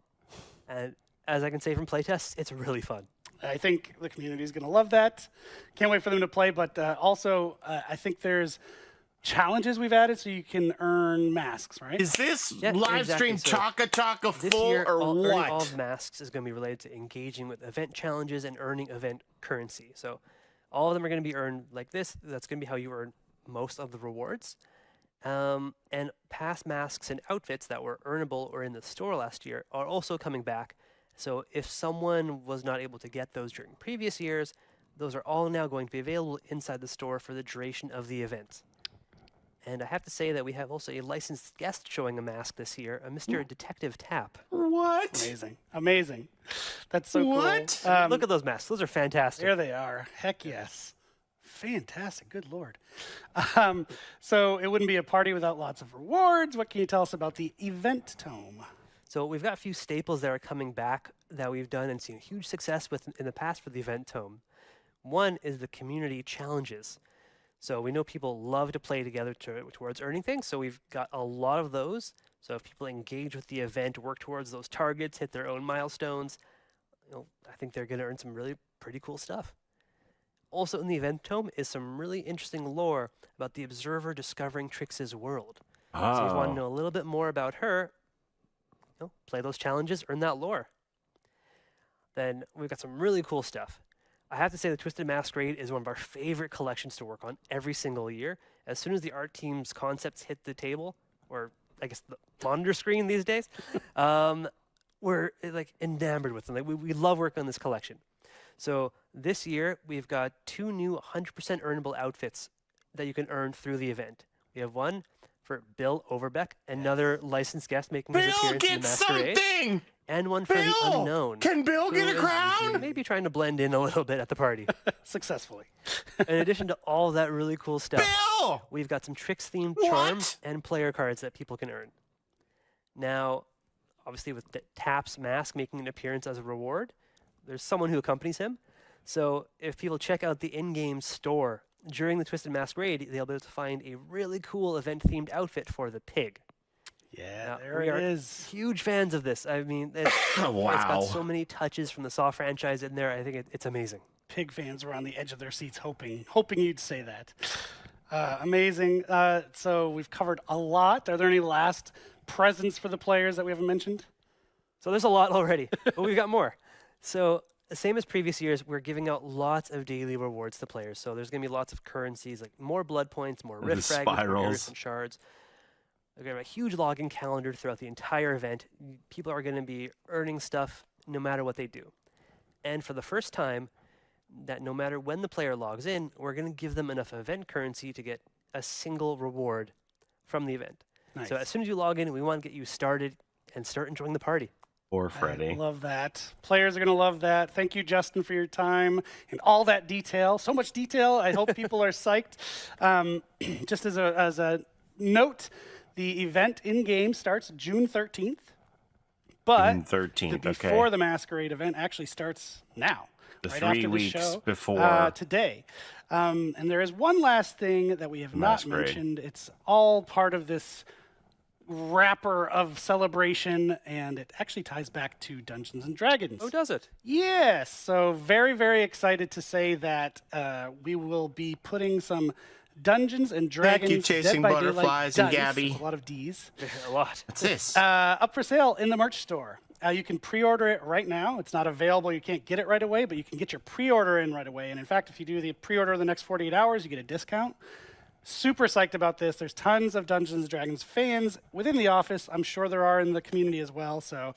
And as I can say from playtests, it's really fun. I think the community is going to love that. Can't wait for them to play, but also I think there's challenges we've added so you can earn masks, right? Is this live stream Chaka full year, or earning what? all of masks is going to be related to engaging with event challenges and earning event currency. So all of them are going to be earned like this. That's going to be how you earn most of the rewards. And past masks and outfits that were earnable or in the store last year are also coming back. So if someone was not able to get those during previous years, those are all now going to be available inside the store for the duration of the event. And I have to say that we have also a licensed guest showing a mask this year, a Mr. Detective Tap. What? Amazing. Amazing. That's so cool. Look at those masks. Those are fantastic. There they are. Heck yes. Fantastic. Good Lord. So it wouldn't be a party without lots of rewards. What can you tell us about the event tome? So we've got a few staples that are coming back that we've done and seen huge success with in the past for the event tome. One is the community challenges. So we know people love to play together towards earning things, so we've got a lot of those. So if people engage with the event, work towards those targets, hit their own milestones, I think they're going to earn some really pretty cool stuff. Also in the event tome is some really interesting lore about the observer discovering Trix's world. So if you want to know a little bit more about her, play those challenges, earn that lore. Then we've got some really cool stuff. I have to say the Twisted Masquerade is one of our favorite collections to work on every single year. As soon as the art team's concepts hit the table, or I guess the monitor screen these days, we're like enamored with them. Like, we love working on this collection. So this year we've got 2 new 100% earnable outfits that you can earn through the event. We have one for Bill Overbeck, another licensed guest making his appearance in the Masquerade. Something! And one for the unknown. Can Bill get a crown? Maybe trying to blend in a little bit at the party. Successfully. In addition to all that really cool stuff, Bill! we've got some Tricks-themed charms and player cards that people can earn. Now, obviously with Tap's mask making an appearance as a reward, there's someone who accompanies him. So if people check out the in-game store during the Twisted Masquerade, they'll be able to find a really cool event-themed outfit for the pig. Yeah, Now, there we it are is. huge fans of this. I mean, it's got so many touches from the Saw franchise in there. I think it's amazing. Pig fans were on the edge of their seats hoping you'd say that. Amazing. So we've covered a lot. Are there any last presents for the players that we haven't mentioned? So there's a lot already, but we've got more. So the same as previous years, we're giving out lots of daily rewards to players. So there's going to be lots of currencies, like more blood points, more rift fragments, more and shards. We're going to have a huge login calendar throughout the entire event. People are going to be earning stuff no matter what they do. And for the first time, that no matter when the player logs in, we're going to give them enough event currency to get a single reward from the event. Nice. So as soon as you log in, we want to get you started and start enjoying the party. Or Freddy. I love that. Players are going to love that. Thank you, Justin, for your time and all that detail. So much detail. I hope people are psyched. Just as a note, the event in-game starts June 13th. But June 13th, before the Masquerade event actually starts now. The right 3 after the weeks show, before. today. And there is one last thing that we have not Masquerade. mentioned. It's all part of this wrapper of celebration, and it actually ties back to Dungeons and Dragons. Oh, does it? Yes. So very, very excited to say that we will be putting some Dungeons and Dragons Thank you, Chasing Dead by Daylight Butterflies and dice, Gabby. a lot of D's. A lot. What's this? Up for sale in the merch store. You can pre-order it right now. It's not available. You can't get it right away, but you can get your pre-order in right away. And in fact, if you do the pre-order in the next 48 hours, you get a discount. Super psyched about this. There's tons of Dungeons & Dragons fans within the office. I'm sure there are in the community as well. So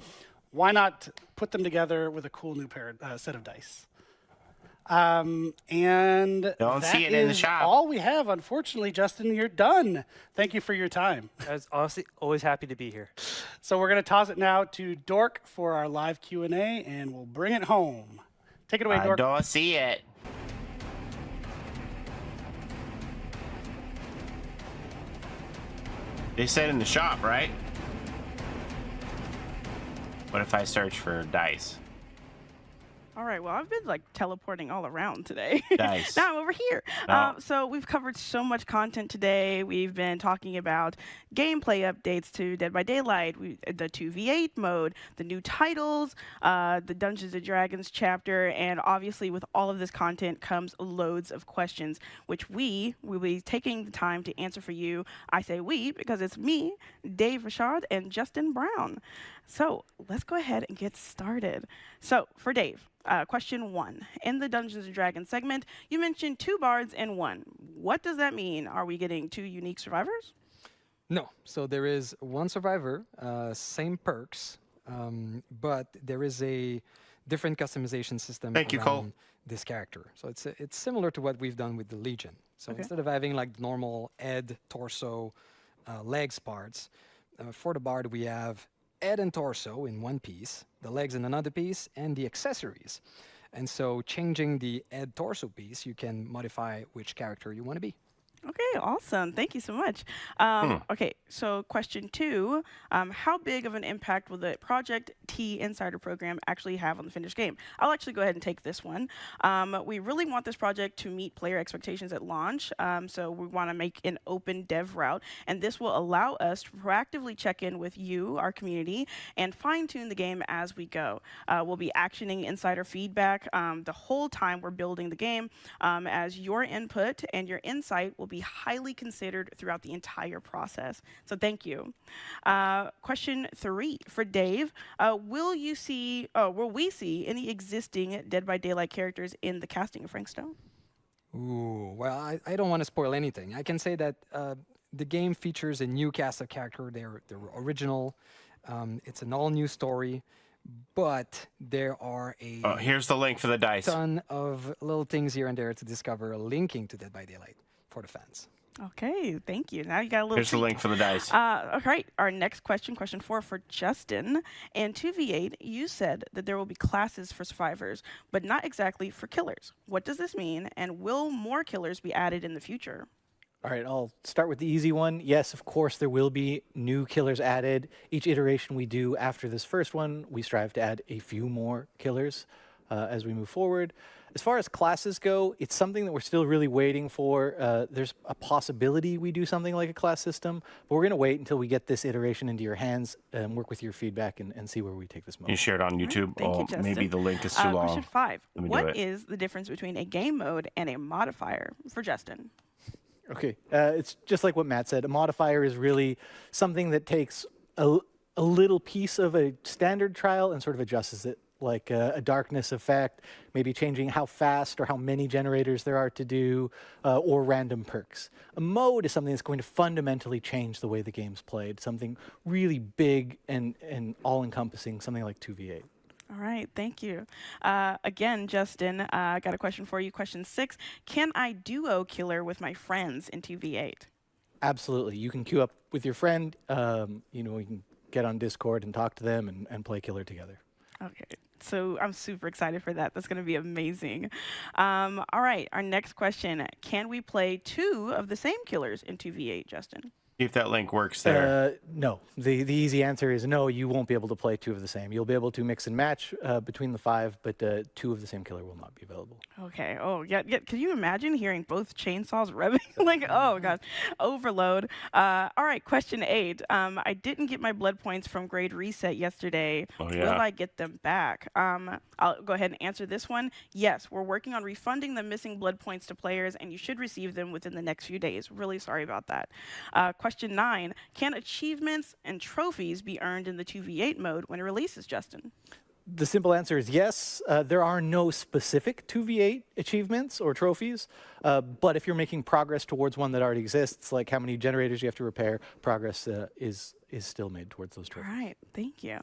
why not put them together with a cool new set of dice? And Don't see it in the shop. All we have, unfortunately, Justin, you're done. Thank you for your time. I was honestly always happy to be here. So we're going to toss it now to Dork for our live Q&A, and we'll bring it home. Take it away, Dork. I don't see it. They said in the shop, right? What if I search for dice? All right, well, I've been like teleporting all around today. Nice. Now I'm over here. Oh. So we've covered so much content today. We've been talking about gameplay updates to Dead by Daylight, the 2v8 mode, the new titles, the Dungeons & Dragons chapter, and obviously with all of this content comes loads of questions, which we will be taking the time to answer for you. I say we because it's me, Dave Rashad, and Justin Brown. So let's go ahead and get started. So for Dave, question 1. In the Dungeons & Dragons segment, you mentioned 2 bards and 1. What does that mean? Are we getting 2 unique survivors? No. So there is 1 survivor, same perks, but there is a different customization system Thank you, Cole. around this character. So it's similar to what we've done with the Legion. So Okay. instead of having like normal head, torso, legs parts, for the bard we have head and torso in one piece, the legs in another piece, and the accessories. And so changing the head torso piece, you can modify which character you want to be. Okay, awesome. Thank you so much. Okay, so question 2, how big of an impact will the Project T Insider program actually have on the finished game? I'll actually go ahead and take this one. We really want this project to meet player expectations at launch, so we want to make an open dev route, and this will allow us to proactively check in with you, our community, and fine-tune the game as we go. We'll be actioning insider feedback the whole time we're building the game, as your input and your insight will will be highly considered throughout the entire process. So thank you. Question 3 for Dave. Will we see any existing Dead by Daylight characters in the casting of Frank Stone? Ooh, well, I don't want to spoil anything. I can say that the game features a new cast of characters. They're original. It's an all-new story, but there are here's the link for the dice. ton of little things here and there to discover linking to Dead by Daylight for the fans. Okay, thank you. Now you got a little. Here's the treat. link for the dice. All right, our next question 4 for Justin. In 2v8, you said that there will be classes for survivors, but not exactly for killers. What does this mean, and will more killers be added in the future? All right, I'll start with the easy one. Yes, of course, there will be new killers added. Each iteration we do after this first one, we strive to add a few more killers as we move forward. As far as classes go, it's something that we're still really waiting for. There's a possibility we do something like a class system, but we're going to wait until we get this iteration into your hands and work with your feedback and see where we take this moment. You share it on YouTube. Thank you, Justin. Maybe the link is too long. Question 5. Let me do What it. is the difference between a game mode and a modifier for Justin? Okay, it's just like what Matt said. A modifier is really something that takes a little piece of a standard trial and sort of adjusts it, like a darkness effect, maybe changing how fast or how many generators there are to do, or random perks. A mode is something that's going to fundamentally change the way the game's played, something really big and all-encompassing, something like 2v8. All right, thank you. Again, Justin, I got a question for you. Question 6, can I duo killer with my friends in 2v8? Absolutely. You can queue up with your friend. You can get on Discord and talk to them and play killer together. Okay, so I'm super excited for that. That's going to be amazing. All right, our next question. Can we play 2 of the same killers in 2v8, Justin? See if that link works there. No. The easy answer is no, you won't be able to play 2 of the same. You'll be able to mix and match between the 5, but 2 of the same killer will not be available. Okay. Oh, yeah. Can you imagine hearing both chainsaws revving? Like, oh, gosh. Overload. All right. Question 8. I didn't get my blood points from grade reset yesterday. Oh, yeah. Will I get them back? I'll go ahead and answer this one. Yes, we're working on refunding the missing blood points to players, and you should receive them within the next few days. Really sorry about that. Question 9. Can achievements and trophies be earned in the 2v8 mode when it releases, Justin? The simple answer is yes. There are no specific 2v8 achievements or trophies, but if you're making progress towards one that already exists, like how many generators you have to repair, progress is still made towards those trophies. All right, thank you.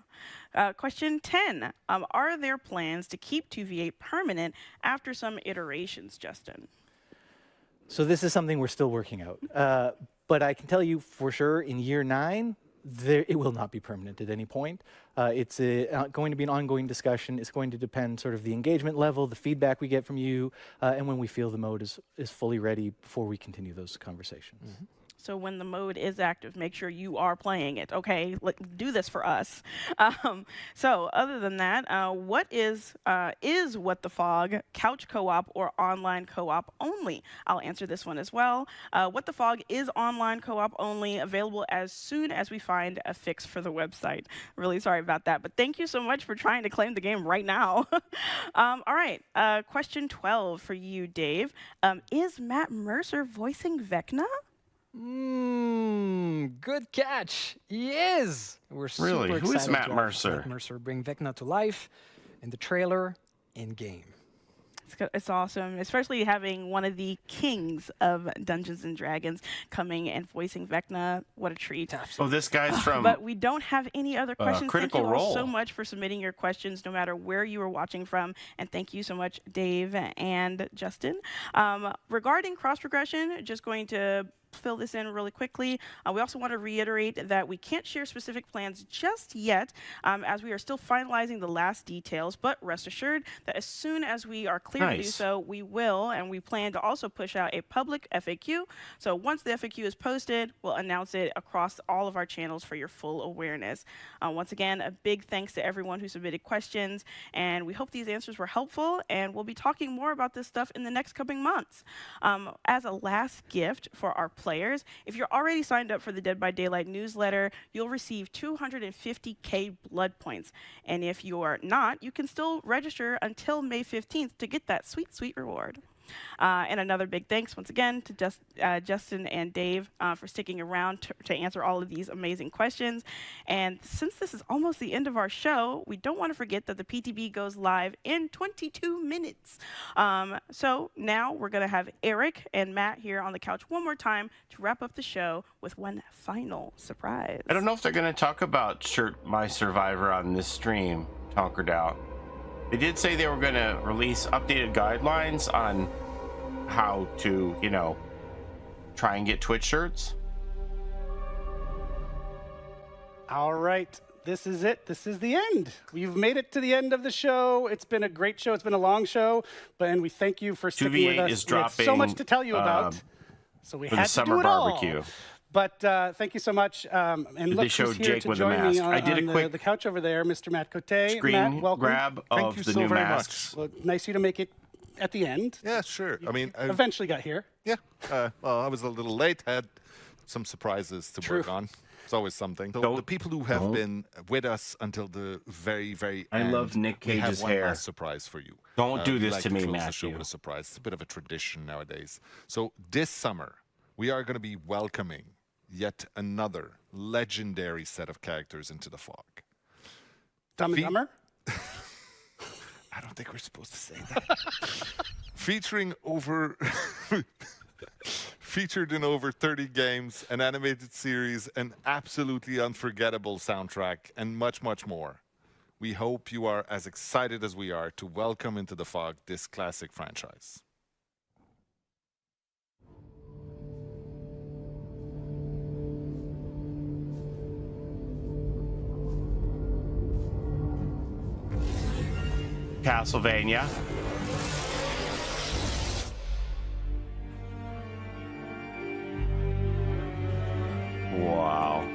Question 10. Are there plans to keep 2v8 permanent after some iterations, Justin? So this is something we're still working out. But I can tell you for sure in year 9, it will not be permanent at any point. It's going to be an ongoing discussion. It's going to depend sort of the engagement level, the feedback we get from you, and when we feel the mode is fully ready before we continue those conversations. Mm-hmm. So when the mode is active, make sure you are playing it. Okay, do this for us. So other than that, what is What the Fog couch co-op or online co-op only? I'll answer this one as well. What the Fog is online co-op only, available as soon as we find a fix for the website. Really sorry about that, but thank you so much for trying to claim the game right now. All right, question 12 for you, Dave. Is Matt Mercer voicing Vecna? Good catch. He is. We're super Really? excited. Who is Matt to have Mercer? Matt Mercer bring Vecna to life in the trailer, in game. It's awesome, especially having one of the kings of Dungeons and Dragons coming and voicing Vecna. What a treat. Oh, this guy's from But we don't have any other questions. Critical Thank you all Role. so much for submitting your questions, no matter where you are watching from. And thank you so much, Dave and Justin. Regarding cross progression, just going to fill this in really quickly. We also want to reiterate that we can't share specific plans just yet, as we are still finalizing the last details, but rest assured that as soon as we are clear to do so, we will, and we plan to also push out a public FAQ. So once the FAQ is posted, we'll announce it across all of our channels for your full awareness. Once again, a big thanks to everyone who submitted questions, and we hope these answers were helpful, and we'll be talking more about this stuff in the next coming months. As a last gift for our players, if you're already signed up for the Dead by Daylight newsletter, you'll receive 250k blood points. And if you are not, you can still register until May 15th to get that sweet, sweet reward. And another big thanks once again to Justin and Dave for sticking around to answer all of these amazing questions. And since this is almost the end of our show, we don't want to forget that the PTB goes live in 22 minutes. So now we're going to have Eric and Matt here on the couch one more time to wrap up the show with one final surprise. I don't know if they're going to talk about My Survivor on this stream, Tonkered Out. They did say they were going to release updated guidelines on how to, you know, try and get Twitch shirts. All right. This is it. This is the end. We've made it to the end of the show. It's been a great show. It's been a long show, and we thank you for sticking with us. Is we had so much to tell you about, so we had to do it barbecue. all. But thank you so much. And look who's here to join me on the couch over there, Mr. Matt Cote. Screen Matt, welcome. grab of the new masks. Well, nice of you to make it at the end. Yeah, sure. I mean, I eventually got here. Yeah. Well, I was a little late. Had some surprises to work on. It's always something. So the people who have been with us until the very, very end. I love Nick Cage's we have hair. one last surprise for you. Don't do we this like to me, close Matthew. the show with a surprise. It's a bit of a tradition nowadays. So this summer, we are going to be welcoming yet another legendary set of characters into the fog. Dumb and Dumber? I don't think we're supposed to say that. Featured in over 30 games, an animated series, an absolutely unforgettable soundtrack, and much, much more. We hope you are as excited as we are to welcome into the fog this classic franchise. Castlevania. Wow.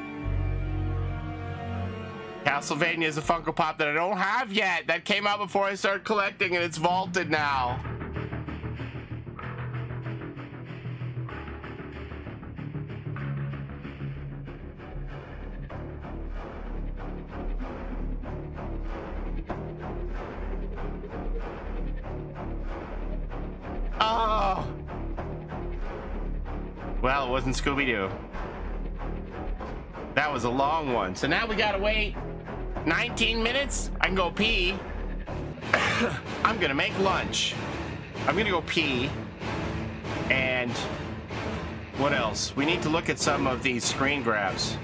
Castlevania is a Funko Pop that I don't have yet. That came out before I started collecting, and it's vaulted now. Oh. Well, it wasn't Scooby-Doo. That was a long one. So now we gotta wait 19 minutes. I can go pee. I'm gonna make lunch. I'm gonna go pee. And what else? We need to look at some of these screen grabs.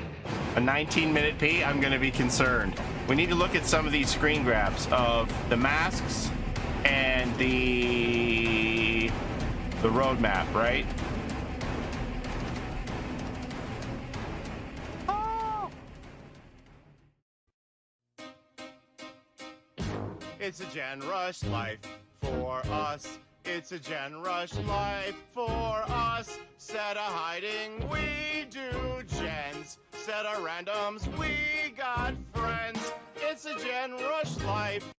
A 19-minute pee, I'm gonna be concerned. We need to look at some of these screen grabs of the masks and the roadmap, right? It's a Gen Rush life for us. It's a Gen Rush life for us. Set a hiding, we do gens. Set a randoms, we got friends. It's a Gen Rush life